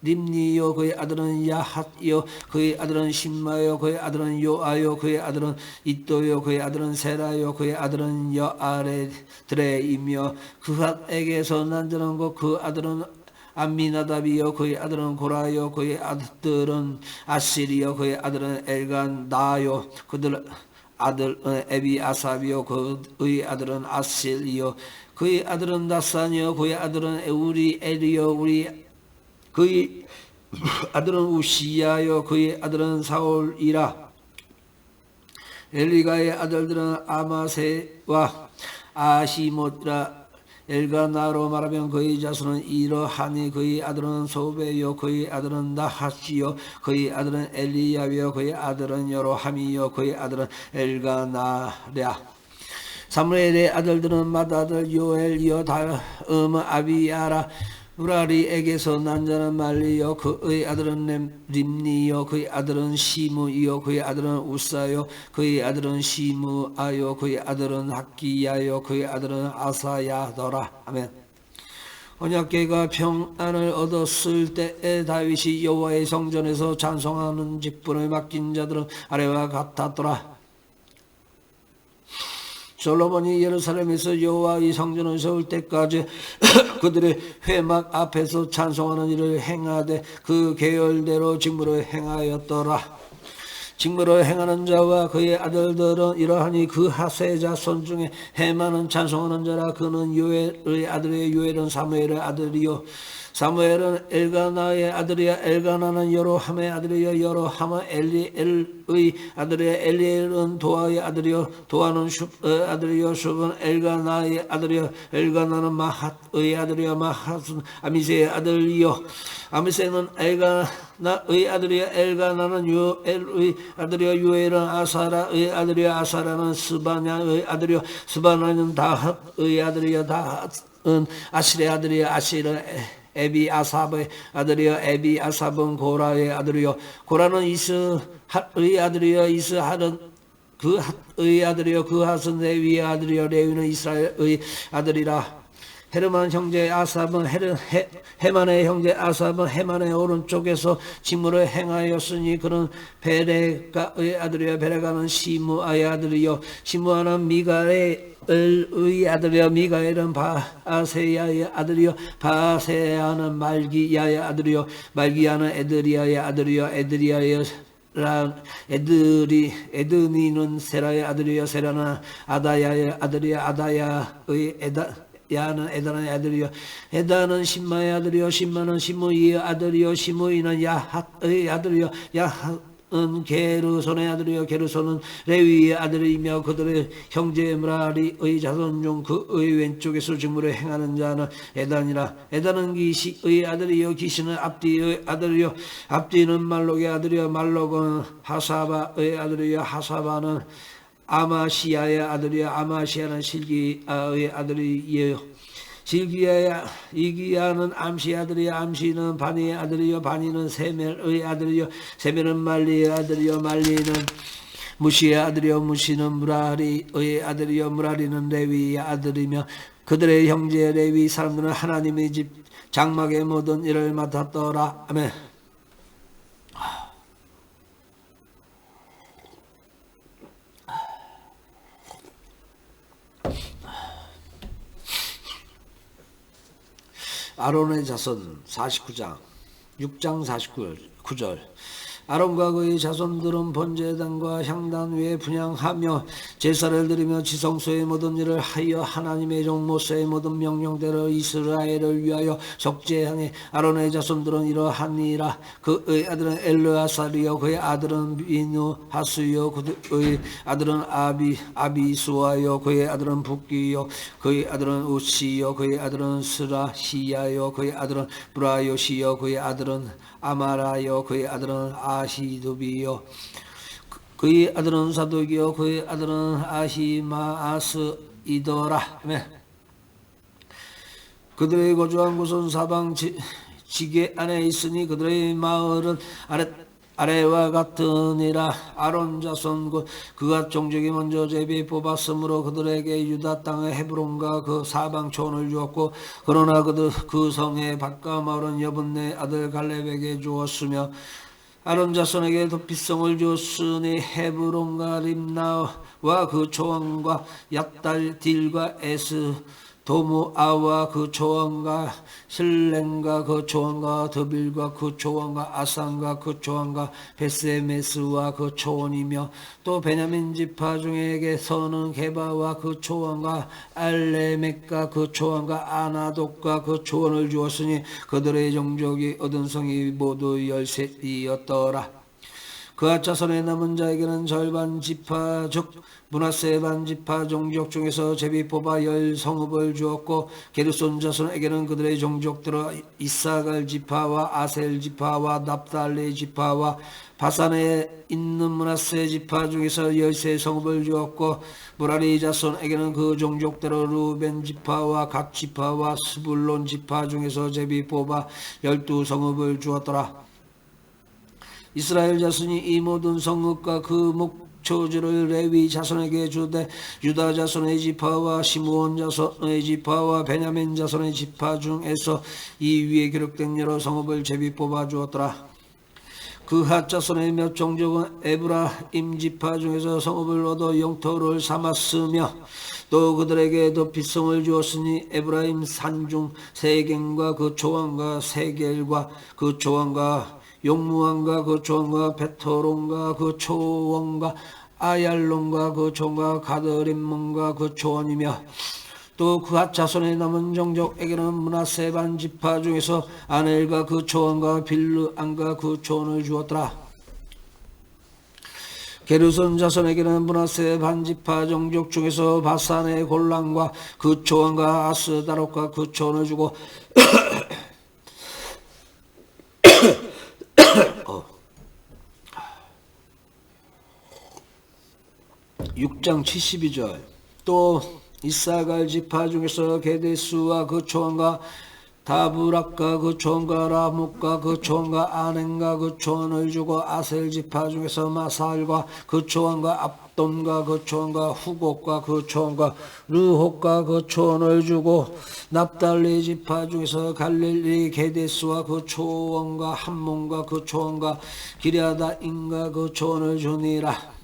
림니요. 그의 아들은 야핫이요. 그의 아들은 심마요. 그의 아들은 요아요. 그의 아들은 이또요. 그의 아들은 세라요. 그의 아들은 여아레드레이며 그핫에게서 난 자는 곧 그 아들은 암미나답이요. 그의 아들은 고라요. 그의 아들은 아실이요. 그의 아들은 엘간다요. 그들 아들은 에비아삽이요. 그의 아들은 아실이요. 그의 아들은 나산이요. 그의 아들은 에우리엘이요. 그의 아들은 우시야요. 그의 아들은 사울이라. 엘리가의 아들들은 아마세와 아시못이라. 엘가나로 말하면 그의 자손은 이러하니 그의 아들은 소베요. 그의 아들은 나하시요. 그의 아들은 엘리야비요. 그의 아들은 여로함이요. 그의 아들은 엘가나랴. 사무엘의 아들들은 맏아들 요엘, 여다음, 아비야라. 무라리에게서 난 자는 말리요 그의 아들은 림니요 그의 아들은 시므이요 그의 아들은 우사요 그의 아들은 시므아요 그의 아들은 학기야요 그의 아들은 아사야더라. 아멘. 언약궤가 평안을 얻었을 때에 다윗이 여호와의 성전에서 찬송하는 직분을 맡긴 자들은 아래와 같았더라. 솔로몬이 예루살렘에서 여호와의 성전을 세울 때까지 그들의 회막 앞에서 찬송하는 일을 행하되 그 계열대로 직무를 행하였더라. 직무를 행하는 자와 그의 아들들은 이러하니 그 하세 자손 중에 헤만은 찬송하는 자라. 그는 요엘의 아들이요 요엘은 사무엘의 아들이요 사무엘은 엘가나의 아들이야. 엘가나는 여로함의 아들이요 여로함은 엘리엘의 아들이야. 엘리엘은 도아의 아들이요 도아는 숲의 아들이요 숲은 엘가나의 아들이요 엘가나는 마핫의 아들이요 마핫은 아미세의 아들이요 아미세는 엘가나의 아들이요 엘가나는 요엘의 아들이요 요엘은 아사라의 아들이요 아사라는 스바냐의 아들이요 스바냐는 다핫의 아들이요 다핫은 아실의 아들이요 아실은 에비아삽의 아들이요 에비아삽은 고라의 아들이요 고라는 이스핫의 아들이요 이스핫은 그핫의 아들이요 그핫은 레위의 아들이요 레위는 이스라엘의 아들이라. 헤르만 형제 아삽은 헤만의 형제 아삽은 헤만의 오른쪽에서 직무를 행하였으니 그는 베레가의 아들이요 베레가는 시므아의 아들이요 시므아는 미가의 아들이요 미가엘은 바세야의 아들이요 바세야는 말기야의 아들이요 말기야는 에드리야의 아들이요 에드리야의 에드니는 세라의 아들이요 세라는 아다야의 아들이요 아다야의 야는 에다의 아들이요 에다는 신마의 아들이요 신마는 시므이의 아들이요 시므이는 야핫의 아들이요 야핫은 게르손의 아들이요 게르손은 레위의 아들이며 그들의 형제 무라리의 자손 중 그의 왼쪽에서 직무를 행하는 자는 에단이라. 에단은 기시의 아들이요 기시는 압디의 아들이요 압디는 말록의 아들이요 말록은 하사바의 아들이요 하사바는 아마시아의 아들이요 아마시아는 실기야의 아들이요 이기야는 암시의 아들이요 암시는 바니의 아들이요 바니는 세멜의 아들이요 세멜은 말리의 아들이요 말리는 무시의 아들이요 무시는 무라리의 아들이요 무라리는 레위의 아들이며 그들의 형제 레위 사람들은 하나님의 집 장막의 모든 일을 맡았더라. 아멘. 아론의 자손 49장 6장 49절 아론과 그의 자손들은 번제단과 향단 위에 분향하며 제사를 드리며 지성소의 모든 일을 하여 하나님의 종 모세의 모든 명령대로 이스라엘을 위하여 속죄하니 아론의 자손들은 이러하니라. 그의 아들은 엘르아살이요 그의 아들은 비누하스요 그의 아들은 아비수아요 그의 아들은 붓기요 그의 아들은 우시요 그의 아들은 스라시야요 그의 아들은 브라요시요 그의 아들은 아마라요 그의 아들은 아시두비요 그의 아들은 사독이요 그의 아들은 아히마아스이더라. 그들의 거주한 곳은 사방 지게 안에 있으니 그들의 마을은 아래와 같으니라. 아론 자손 그가 종족이 먼저 제비 뽑았으므로 그들에게 유다 땅의 헤브론과 그 사방 초원을 주었고 그러나 그 성의 밭과 마을은 여분네 아들 갈렙에게 주었으며 아론 자손에게 도피성을 주었으니 헤브론과 림나와 그 초원과 얍달딜과 에스 도무아와 그 초원과 실렌과 그 초원과 드빌과 그 초원과 아산과 그 초원과 베세메스와 그 초원이며 또 베냐민 지파 중에게서는 게바와 그 초원과 알레멕과 그 초원과 아나독과 그 초원을 주었으니 그들의 종족이 얻은 성이 모두 13이었더라. 그와 자손의 남은 자에게는 절반 지파 즉 므낫세 반 지파 종족 중에서 제비 뽑아 10 성읍을 주었고 게르손 자손에게는 그들의 종족들어 이사갈 지파와 아셀 지파와 납달리 지파와 바산에 있는 므낫세 지파 중에서 13 성읍을 주었고 무라리 자손에게는 그 종족대로 루벤 지파와 각 지파와 스불론 지파 중에서 제비 뽑아 12 성읍을 주었더라. 이스라엘 자손이 이 모든 성읍과 그 목초지를 레위 자손에게 주되 유다 자손의 지파와 시므온 자손의 지파와 베냐민 자손의 지파 중에서 이 위에 기록된 여러 성읍을 제비 뽑아 주었더라. 그핫 자손의 몇 종족은 에브라임 지파 중에서 성읍을 얻어 영토를 삼았으며 또 그들에게 더 빗성을 주었으니 에브라임 산중 세겐과 그 초원과 세겔과 그 초원과 용무왕과 그 초원과 베토론과 그 초원과 아얄론과 그 초원과 가드림몬과 그 초원이며 또 그핫 자손의 남은 종족에게는 므낫세 반 지파 중에서 아넬과 그 초원과 빌르안과 그 초원을 주었더라. 게르손 자손에게는 므낫세 반 지파 종족 중에서 바산의 골란과 그 초원과 아스다롯과 그 초원을 주고 6장 72절 또 이사갈 지파 중에서 게데스와 그 초원과 다브락과 그 초원과 라묵과 그 초원과 아넨과 그 초원을 주고 아셀 지파 중에서 마살과 그 초원과 압돈과 그 초원과 후곡과 그 초원과 르혹과 그 초원을 주고 납달리 지파 중에서 갈릴리 게데스와 그 초원과 함몬과 그 초원과 기랴다임과 그 초원을 주니라.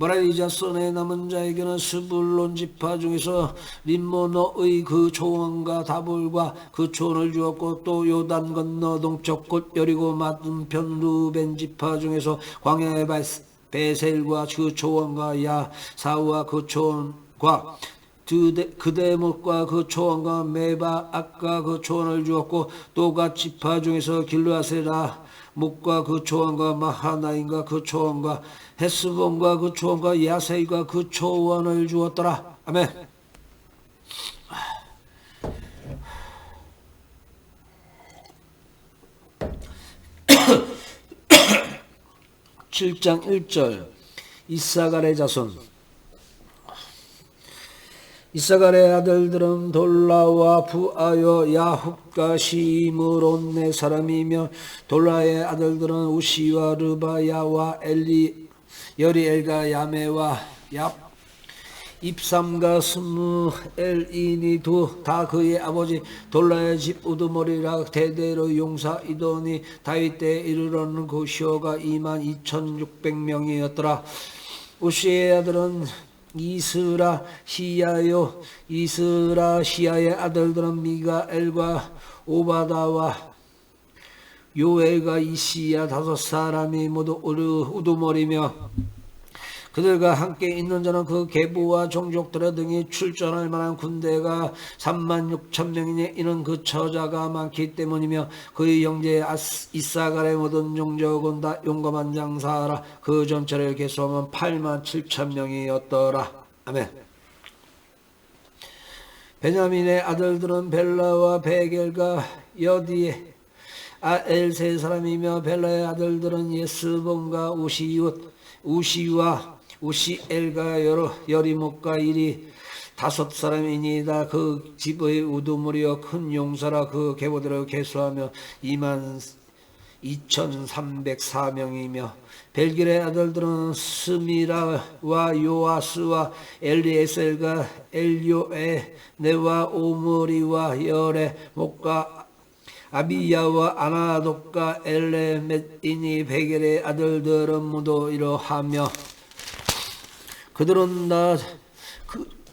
무라리 자손의 남은 자에게는 스불론 지파 중에서 림모노의 그 초원과 다볼과 그 초원을 주었고 또 요단 건너 동쪽 끝 여리고 맞은편 루벤 지파 중에서 광야의 베셀과 그 초원과 야사와 그 초원과 그대목과 그 초원과 메바악과 그 초원을 주었고 또 갓 지파 중에서 길르아세라 목과 그 초원과 마하나임과 그 초원과 헤스본과 그 초원과 야세이가 그 초원을 주었더라. 아멘. 7장 1절 이사갈의 자손 이사갈의 아들들은 돌라와 부아요 야훅과 시므론 네 사람이며 돌라의 아들들은 우시와 르바야와 여리엘과 야메와 얍 입삼과 스무엘이니 다 그의 아버지 돌라의 집 우두머리라 대대로 용사이더니 다윗 때에 이르러는 그 시호가 22,600명이었더라. 우시의 아들은 이스라시야요 이스라시야의 아들들은 미가엘과 오바다와 요엘과 이시야 5 사람이 모두 우두머리며 그들과 함께 있는 자는 그 계보와 종족들의 등이 출전할 만한 군대가 36,000명이니 이는 그 처자가 많기 때문이며 그의 형제 이사갈의 모든 종족은 다 용감한 장사라. 그 전체를 계수하면 87,000명이었더라. 아멘. 베냐민의 아들들은 벨라와 베겔과 여디에 아엘 3 사람이며 벨라의 아들들은 예스본과 우시와 우시엘과 여리목과 일이 5 사람이니이다. 그 집의 우두머리여 큰 용사라. 그 계보대로 계수하며 22,304명이며 벨길의 아들들은 스미라와 요아스와 엘리에셀과 엘요에 네와 오므리와 여레목과 아비야와 아나독과 엘레멧이니 베겔의 아들들은 모두 이러하며 그들은 다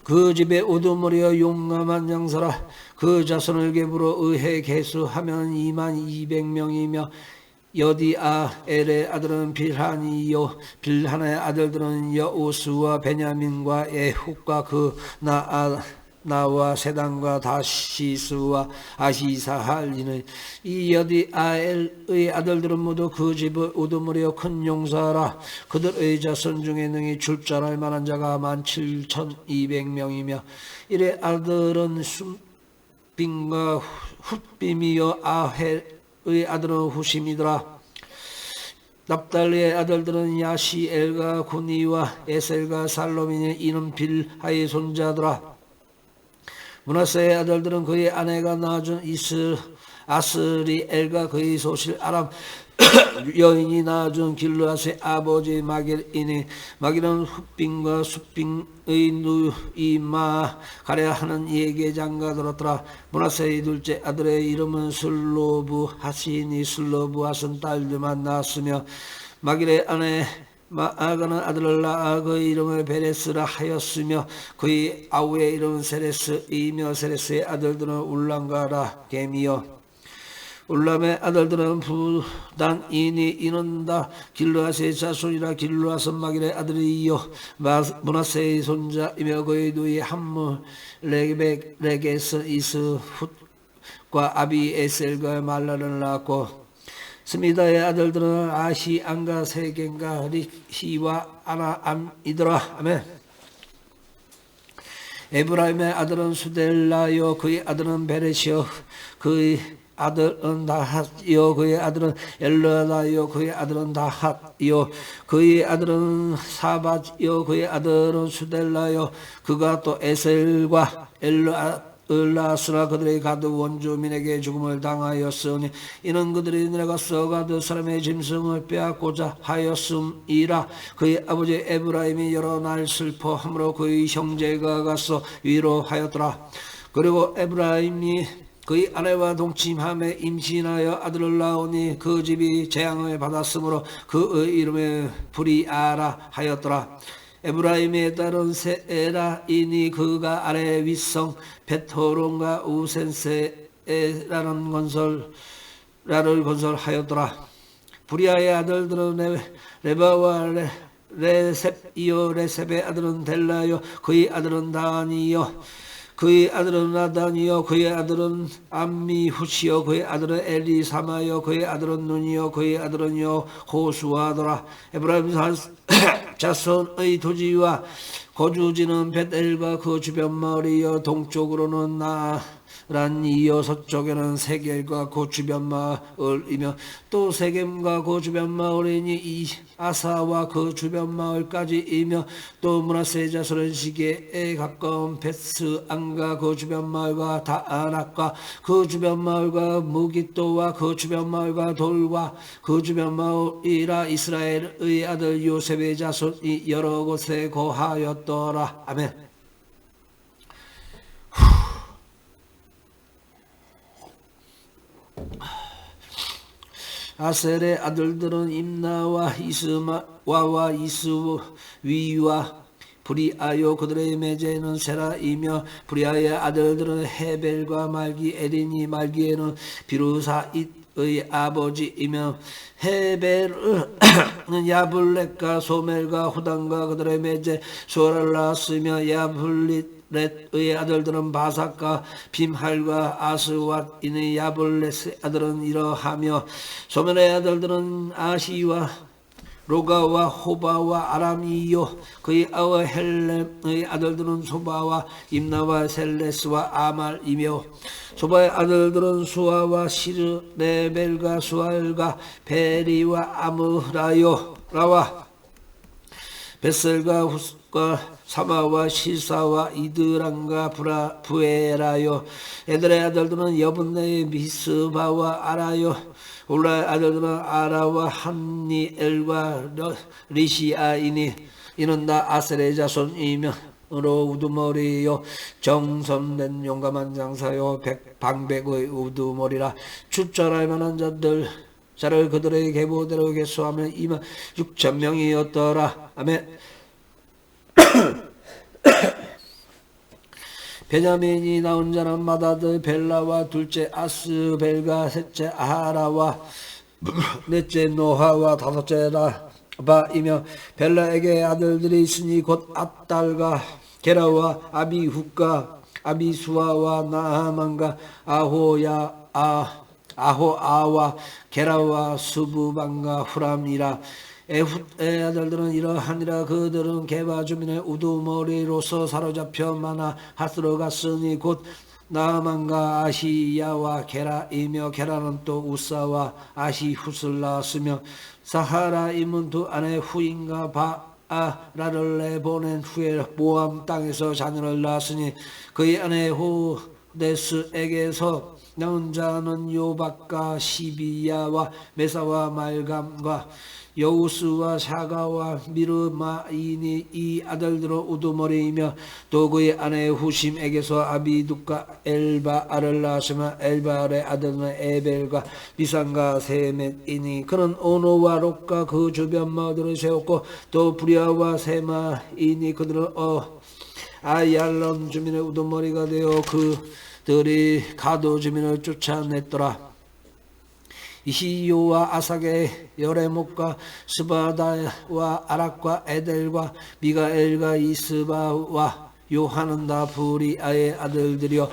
그 집의 우두머리여 용감한 양사라. 그 자손을 계부로 의해 계수하면 22,200명이며 여디아엘의 아들은 빌하니요 빌하나의 아들들은 여우스와 베냐민과 에훗과 그 나와 세단과 다시스와 아시사할리는 이 여디아엘의 아들들은 모두 그 집의 우두머리여 큰 용사라. 그들의 자손 중에 능히 출전할 만한 자가 17,200명이며 이래 아들은 숨빔과 훗빔이여 아헬의 아들은 후심이더라. 납달리의 아들들은 야시엘과 구니와 에셀과 살로민이 이는 빌하의 손자더라. 므낫세의 아들들은 그의 아내가 낳아준 아스리엘과 그의 소실 아람 여인이 낳아준 길르앗의 아버지 마길이니 마길은 훗빔과 숫빔의 누이마 가랴 하는 이에게 장가들었더라. 므낫세의 둘째 아들의 이름은 슬로브 하시니 슬로브 핫은 딸들만 낳았으며 마길의 아내 마아가는 아들을 낳아 그의 이름을 베레스라 하였으며 그의 아우의 이름은 세레스이며 세레스의 아들들은 울람과 라겜이요 울람의 아들들은 부단이니 이는 다 길르앗의 자손이라. 길르앗은 마길의 아들이요 므낫세의 손자이며 그의 누이 함므 레게스 이스훗과 아비에셀과 말라를 낳았고 스미다의 아들들은 아시 안가 세겐가 리히와 아나암이더라. 아멘. 에브라임의 아들은 수델라요 그의 아들은 베레시요 그의 아들은 다핫이요 그의 아들은 엘르다요 그의 아들은 다핫이요 그의 아들은 사바지요 그의 아들은 수델라요 그가 또 에셀과 엘라스라 그들의 가드 원주민에게 죽음을 당하였으니 이는 그들이 내려가서 가드 사람의 짐승을 빼앗고자 하였음이라. 그의 아버지 에브라임이 여러 날 슬퍼함으로 그의 형제가 가서 위로하였더라. 그리고 에브라임이 그의 아내와 동침함에 임신하여 아들을 낳으니 그 집이 재앙을 받았으므로 그의 이름에 브리아라 하였더라. 에브라임의 딸은 세에라이니 그가 아래 윗성 베토론과 우센세라는 건설라를 건설하였더라. 브리아의 아들들은 레바와 레셉이요 레셉의 아들은 델라요 그의 아들은 다니요 그의 아들은 나단이요 그의 아들은 암미후시요 그의 아들은 엘리사마요 그의 아들은 눈이요 그의 아들은 호수아더라. 에브라임 자손의 토지와 거주지는 벳엘과 그 주변 마을이요 동쪽으로는 나란이요 서쪽에는 세겔과 그 주변 마을이며 또 세겜과 그 주변 마을이니 이 아사와 그 주변 마을까지이며 또 므낫세 자손은 시게에 가까운 베스안과 그 주변 마을과 다아낙과 그 주변 마을과 무기또와 그 주변 마을과 돌과 그 주변 마을이라. 이스라엘의 아들 요셉의 자손이 여러 곳에 거하였더라. 아멘. 아셀의 아들들은 임나와 이스마와와 이스위와 브리아요 그들의 매제는 세라이며 브리아의 아들들은 헤벨과 말기 에린이 말기에는 비루사잇의 아버지이며 헤벨은 야블렛과 소멜과 후단과 그들의 매제 소라를 낳았으며 야블릿 렛의 아들들은 바삭과 빔할과 아스왓이니 야블렛의 아들은 이러하며 소멜의 아들들은 아시와 로가와 호바와 아람이요 그의 아우 헬렘의 아들들은 소바와 임나와 셀레스와 아말이며 소바의 아들들은 수아와 시르네벨과 수알과 베리와 아므라요 라와 베셀과 후스과 사마와 시사와 이드랑과 부에라요 애들의 아들들은 여분네의 미스바와 아라요 올라의 아들들은 아라와 한니엘과 리시아이니 이는 다 아셀의 자손이며 우두머리요 정성된 용감한 장사요 방백의 우두머리라. 출전할 만한 자를 그들의 계보대로 계수하면 26,000명이었더라. 아멘. 베냐민이 나온 자는 마다드 벨라와 둘째 아스벨과 셋째 아하라와 넷째 노하와 다섯째 라바이며 벨라에게 아들들이 있으니 곧 앗달과 게라와 아비훗과 아비수아와 나아만과 아호아와 게라와 수부방과 후람이라. 에훗의 아들들은 이러하니라. 그들은 게바 주민의 우두머리로서 사로잡혀 마나 핫으로 갔으니 곧 나아만과 아시야와 게라이며, 게라는 또 우사와 아시훗을 낳았으며, 사하라 임은 두 아내 후인과 바아라를 내보낸 후에 모함 땅에서 자녀를 낳았으니, 그의 아내 호데스에게서 낳은 자는 요박과 시비야와 메사와 말감과 여우스와 샤가와 미르마이니. 이 아들들은 우두머리이며, 또 그의 아내 후심에게서 아비둑과 엘바알을 낳았으며, 엘바알의 아들은 에벨과 비산과 세멧이니. 그는 오노와 롯과 그 주변 마을들을 세웠고, 또 부리아와 세마이니. 그들은 아얄론 주민의 우두머리가 되어 그들이 가도 주민을 쫓아냈더라. 이시요와 아삭의 여레목과 스바다와 아락과 에델과 미가엘과 이스바와 요하는 다 부리아의 아들들이여,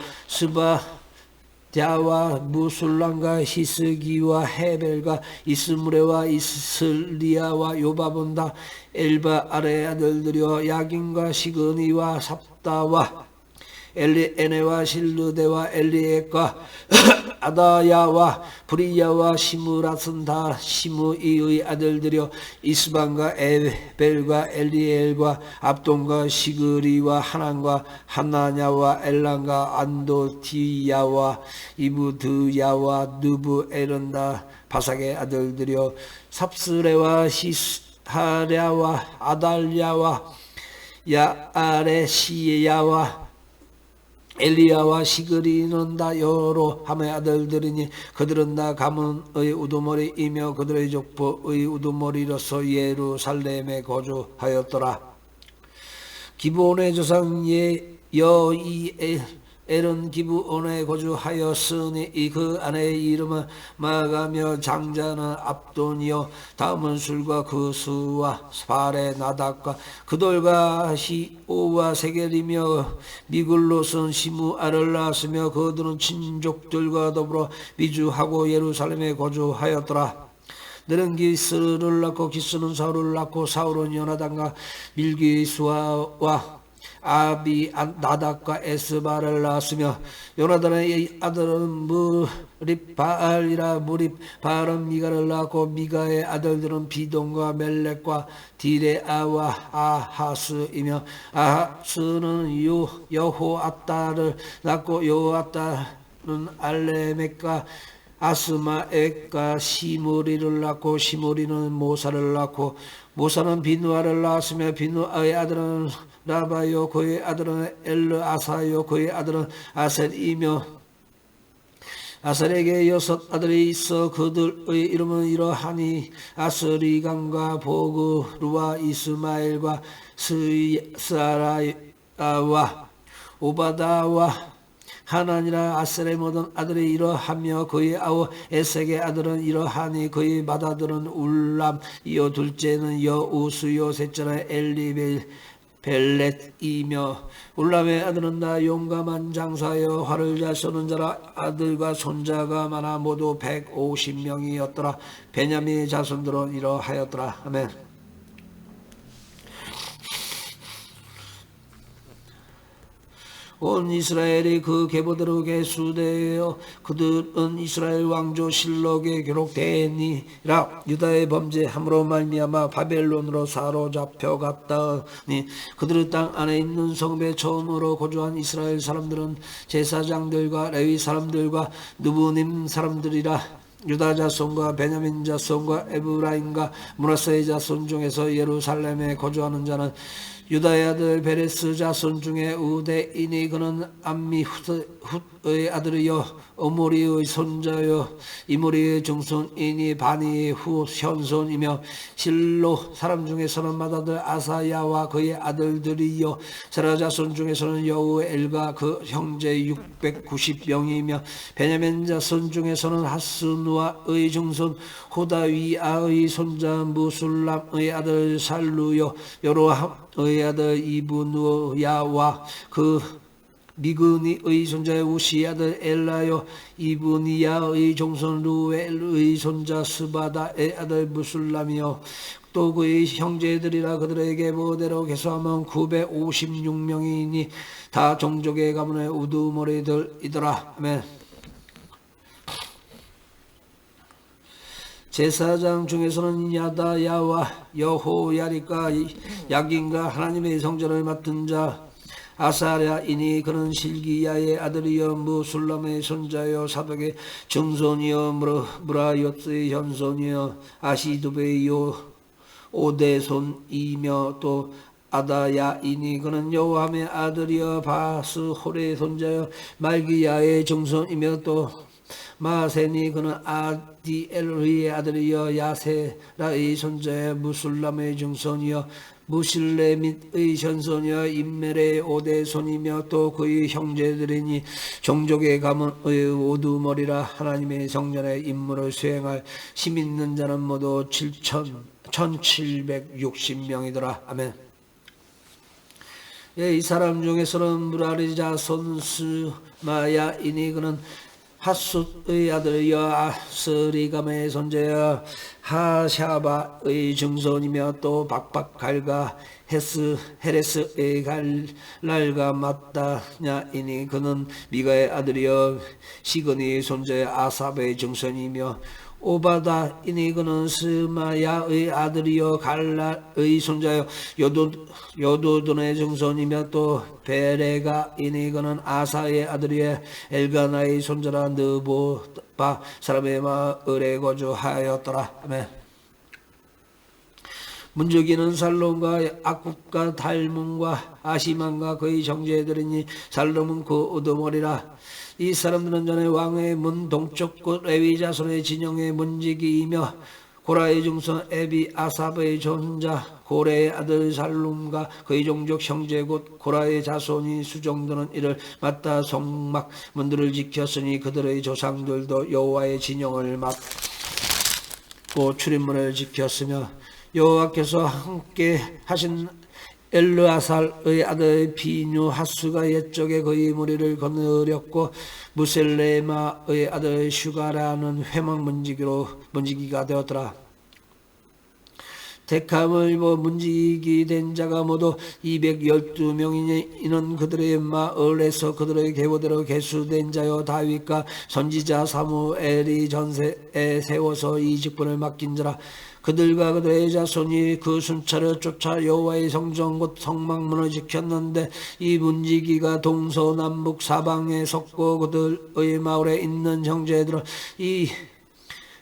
스바랴와 무술람과 히스기와 헤벨과 이스무레와 이슬리아와 요바본 다 엘바알의 아들들이여, 야긴과 시그니와 삽다와 엘리에네와 실르데와 엘리에과 아다야와 브리야와 시므라슨 다 시므이의 아들들이여, 이스반과 에벨과 엘리엘과 압돈과 시그리와 하난과 하나냐와 엘란과 안도티야와 이브드야와 느브엘은 다 바삭의 아들들이여, 삽스레와 시하랴와 아달랴와 야아레시야와 엘리야와 시그리는 다 여로함의 아들들이니, 그들은 다 가문의 우두머리이며 그들의 족보의 우두머리로서 예루살렘에 거주하였더라. 기브온의 조상 여이엘은 기브온에 거주하였으니, 그 아내의 이름은 마가며 장자는 압돈이요, 다음은 술과 그수와 발의 나답과 그돌과 시오와 세겔이며, 미글롯은 시므아를 낳았으며, 그들은 친족들과 더불어 미주하고 예루살렘에 거주하였더라. 너는 기스를 낳고 기스는 사울을 낳고 사울은 요나단과 밀기수아와 아비 나답과 에스바를 낳았으며, 요나단의 아들은 무립바알이라. 무립바알은 미가를 낳고, 미가의 아들들은 비동과 멜렉과 디레아와 아하스이며, 아하스는 여호아따를 낳고, 여호아따는 알레멕과 아스마엑과 시므리를 낳고, 시므리는 모사를 낳고, 모사는 비누아를 낳았으며, 비누아의 아들은 라바요, 그의 아들은 엘르아사요, 그의 아들은 아셀이며, 아셀에게 6 아들이 있어 그들의 이름은 이러하니, 아스리감과 보그루와 이스마엘과 스라야와 오바다와 하나니라. 아셀의 모든 아들이 이러하며, 그의 아우 에색의 아들은 이러하니, 그의 맏아들은 울람, 이어 둘째는 여우수요, 셋째는 벨렛이며, 울람의 아들은 다 용감한 장사여 활을 잘 쏘는 자라. 아들과 손자가 많아 모두 150명이었더라. 베냐민의 자손들은 이러하였더라. 아멘. 온 이스라엘이 그 계보대로 계수되어 그들은 이스라엘 왕조 실록에 기록되니라. 유다의 범죄함으로 말미암아 바벨론으로 사로잡혀 갔다니, 그들의 땅 안에 있는 성읍에 처음으로 거주한 이스라엘 사람들은 제사장들과 레위 사람들과 느부님 사람들이라. 유다 자손과 베냐민 자손과 에브라임과 므낫세의 자손 중에서 예루살렘에 거주하는 자는 유다의 아들 베레스 자손 중에 우대이니, 그는 암미훗의 아들이요 오므리의 손자요 이므리의 중손이니, 바니의 후현손이며, 실로 사람 중에서는 맏아들 아사야와 그의 아들들이요, 세라 자손 중에서는 여우엘과 그 형제 690명이며, 베냐민 자손 중에서는 하스누아의 중손 호다위아의 손자 무술람의 아들 살루요, 여로함의 아들 이브누야와 그 미그니의 손자 우시 아들 엘라요 이브니야의 종손 루엘의 손자 스바다의 아들 무술람이요 또 그의 형제들이라 그들에게 모대로 계수하면 956명이니 다 종족의 가문의 우두머리들이더라. 아멘. 제사장 중에서는 야다야와 여호야리가 야긴과 하나님의 성전을 맡은 자 아사랴이니 그는 실기야의 아들이여 무술람의 손자여 사독의 증손이여 무라요스의 현손이여 아시두베의 오대손이며 또 아다야이니 그는 여호함의 아들이여 바스홀의 손자여 말기야의 증손이며 또 마세니 그는 아디엘의 아들이여 야세라의 손자여 무술람의 증손이여 무실레밋의 현손이여 임멜의 오대손이며 또 그의 형제들이니 종족의 가문의 오두머리라. 하나님의 성전의 임무를 수행할 힘 있는 자는 모두 1760명이더라. 아멘. 이 사람 중에서는 무라리 자손 스마야이니 그는 핫숫의 아들이여 아스리감의 손자여 하샤바의 증손이며 또 박박갈가 헤레스의 갈랄가 마따냐이니 그는 미가의 아들이여 시그니의 손자여 아삽의 증손이며 오바다이니 그는 스마야의 아들이여 갈랄의 손자여 요도돈의 증손이며 또 베레가이니 그는 아사의 아들이여 엘가나의 손자라 느보바 사람의 마을에 거주하였더라. 아멘. 문지기는 살롬과 악국과 달문과 아시만과 그의 형제들이니 살롬은 그 우두머리라. 이 사람들은 전에 왕의 문 동쪽 끝 레위 자손의 진영의 문지기이며 고라의 증손 에비 아삽의 존자 고레의 아들 살룸과 그의 종족 형제 곧 고라의 자손이 수종드는 이를 맡아 성막 문들을 지켰으니 그들의 조상들도 여호와의 진영을 맡고 출입문을 지켰으며 여호와께서 함께 하신 엘르아살의 아들 비누하스가 옛적에 그의 무리를 거느렸고 무셀레마의 아들 슈가라는 회막 문지기가 되었더라. 택함을 입어 문지기 된 자가 모두 212명이니 이는 그들의 마을에서 그들의 계보대로 계수된 자여 다윗과 선지자 사무엘이 전세에 세워서 이 직분을 맡긴 자라. 그들과 그들의 자손이 그 순찰을 쫓아 여호와의 성전 곧 성막문을 지켰는데 이 문지기가 동서남북 사방에 섰고 그들의 마을에 있는 형제들은 이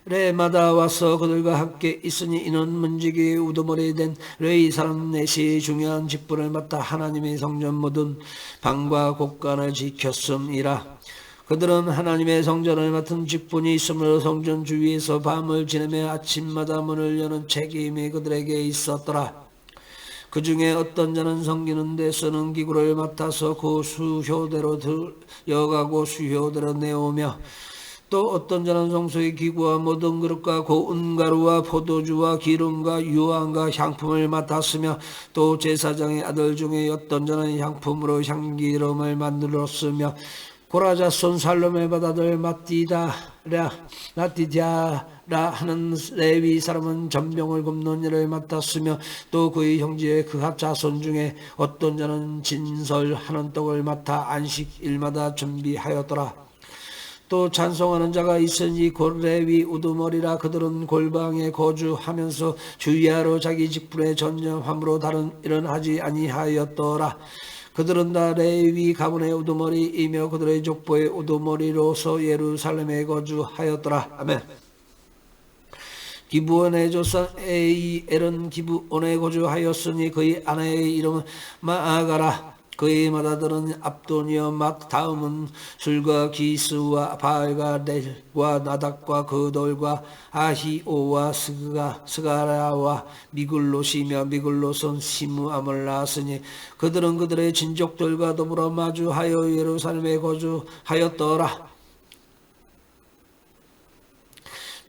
레마다 와서 그들과 함께 있으니 이는 문지기의 우두머리 된 레위 사람 넷이 중요한 직분을 맡아 하나님의 성전 모든 방과 곳간을 지켰음이라. 그들은 하나님의 성전을 맡은 직분이 있으므로 성전 주위에서 밤을 지내며 아침마다 문을 여는 책임이 그들에게 있었더라. 그 중에 어떤 자는 섬기는 데 쓰는 기구를 맡아서 그 수효대로 들여가고 수효대로 내오며 또 어떤 자는 성소의 기구와 모든 그릇과 고운 가루와 포도주와 기름과 유황과 향품을 맡았으며 또 제사장의 아들 중에 어떤 자는 향품으로 향기름을 만들었으며 고라자손 살롬의 맏아들 마띠디아라 하는 레위 사람은 전병을 굽는 일을 맡았으며 또 그의 형제의 그합 자손 중에 어떤 자는 진설하는 떡을 맡아 안식 일마다 준비하였더라. 또 찬송하는 자가 있으니 곧 레위 우두머리라. 그들은 골방에 거주하면서 주야로 자기 직분에 전념함으로 다른 일은 하지 아니하였더라. 그들은 다 레위 가문의 우두머리이며 그들의 족보의 우두머리로서 예루살렘에 거주하였더라. 아멘. 기브온의 조상 에이엘은 기브온에 거주하였으니 그의 아내의 이름은 마아가라. 그의 맏아들은 압돈이요 다음은 술과 기스와 바알과 넬과 나닥과 그돌과 아히오와 스가라와 미글롯이며 미글롯은 시므암을 낳았으니 그들은 그들의 친족들과 더불어 마주하여 예루살렘에 거주하였더라.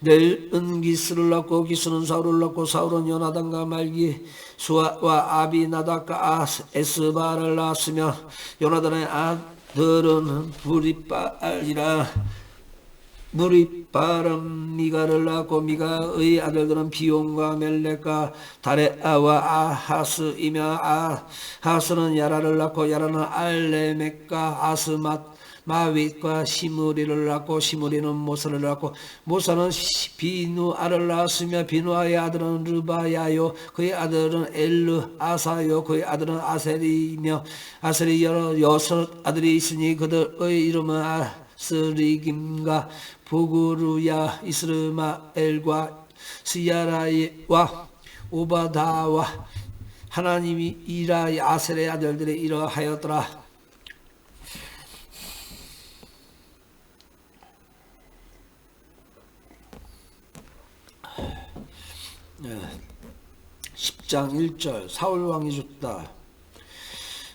넬은 기스를 낳고 기스는 사울을 낳고 사울은 요나단과 말기수와 아비나답과 에스바를 낳았으며 요나단의 아들은 브릿발이라 브릿발은 미가를 낳고 미가의 아들들은 비온과 멜렉과 다레아와 아하스이며 아하스는 야라를 낳고 야라는 알레멕과 아스맛 마윗과 시므리를 낳고 시므리는 모사를 낳고 모사는 비누아를 낳았으며 비누아의 아들은 르바야요 그의 아들은 엘르 아사요 그의 아들은 아셀이며 아셀이 여섯 아들이 있으니 그들의 이름은 아스리김과 부구루야 이스르마엘과 스야라와 오바다와 하나님이 이라 아셀의 아들들이 이러하였더라. 10장 1절 사울왕이 죽다.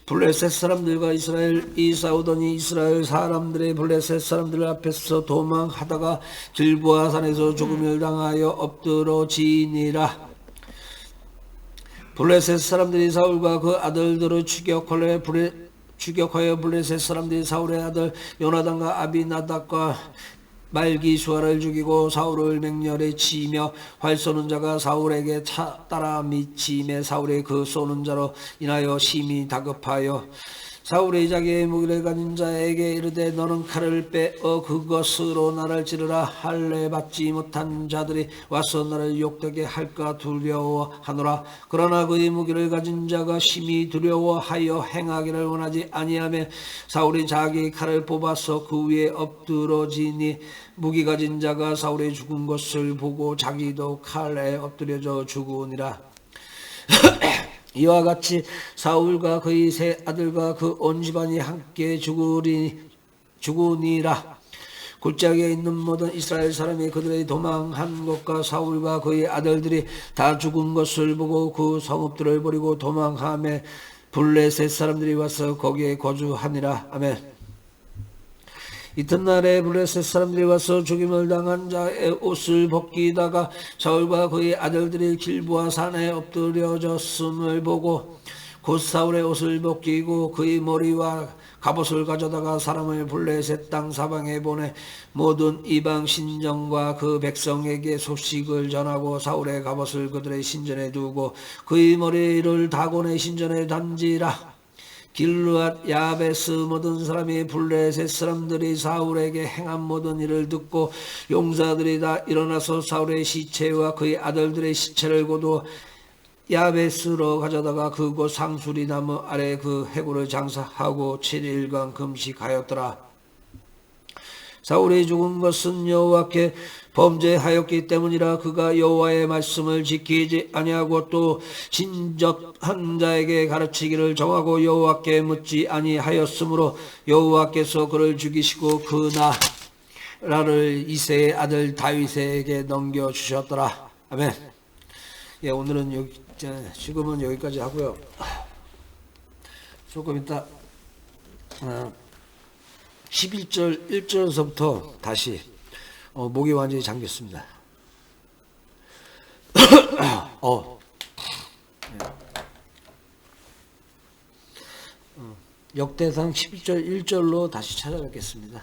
블레셋 사람들과 이스라엘이 싸우더니 이스라엘 사람들의 블레셋 사람들 앞에서 도망하다가 길보아 산에서 죽음을 당하여 엎드러지니라. 블레셋 사람들이 사울과 그 아들들을 추격하여 블레셋 사람들이 사울의 아들 요나단과 아비나답과 말기수아를 죽이고 사울을 맹렬히 치며 활 쏘는 자가 사울에게 따라 미치매 사울의 그 쏘는 자로 인하여 심히 다급하여 사울의 자기의 무기를 가진 자에게 이르되 너는 칼을 빼어 그것으로 나를 찌르라. 할례 받지 못한 자들이 와서 나를 욕되게 할까 두려워하노라. 그러나 그의 무기를 가진 자가 심히 두려워하여 행하기를 원하지 아니하며 사울이 자기 칼을 뽑아서 그 위에 엎드러지니 무기 가진 자가 사울의 죽은 것을 보고 자기도 칼에 엎드려져 죽으니라. 이와 같이 사울과 그의 세 아들과 그 온 집안이 함께 죽으니라. 골짜기에 있는 모든 이스라엘 사람이 그들의 도망한 것과 사울과 그의 아들들이 다 죽은 것을 보고 그 성읍들을 버리고 도망하며 블레셋 사람들이 와서 거기에 거주하니라. 아멘. 이튿날에 블레셋 사람들이 와서 죽임을 당한 자의 옷을 벗기다가 사울과 그의 아들들이 길보아 산에 엎드려졌음을 보고 곧 사울의 옷을 벗기고 그의 머리와 갑옷을 가져다가 사람을 블레셋 땅 사방에 보내 모든 이방 신정과 그 백성에게 소식을 전하고 사울의 갑옷을 그들의 신전에 두고 그의 머리를 다곤의 신전에 던지라. 길르앗 야베스 모든 사람이 블레셋 사람들이 사울에게 행한 모든 일을 듣고 용사들이 다 일어나서 사울의 시체와 그의 아들들의 시체를 고도 야베스로 가져다가 그곳 상수리 나무 아래 그 해골을 장사하고 7일간 금식하였더라. 사울이 죽은 것은 여호와께 범죄하였기 때문이라. 그가 여호와의 말씀을 지키지 아니하고 또 진적한 자에게 가르치기를 정하고 여호와께 묻지 아니하였으므로 여호와께서 그를 죽이시고 그 나라를 이새의 아들 다윗에게 넘겨주셨더라. 아멘. 예, 오늘은 지금은 여기까지 하고요. 조금 이따 11절 1절에서부터 다시 목이 완전히 잠겼습니다. 역대상 11절 1절로 다시 찾아뵙겠습니다.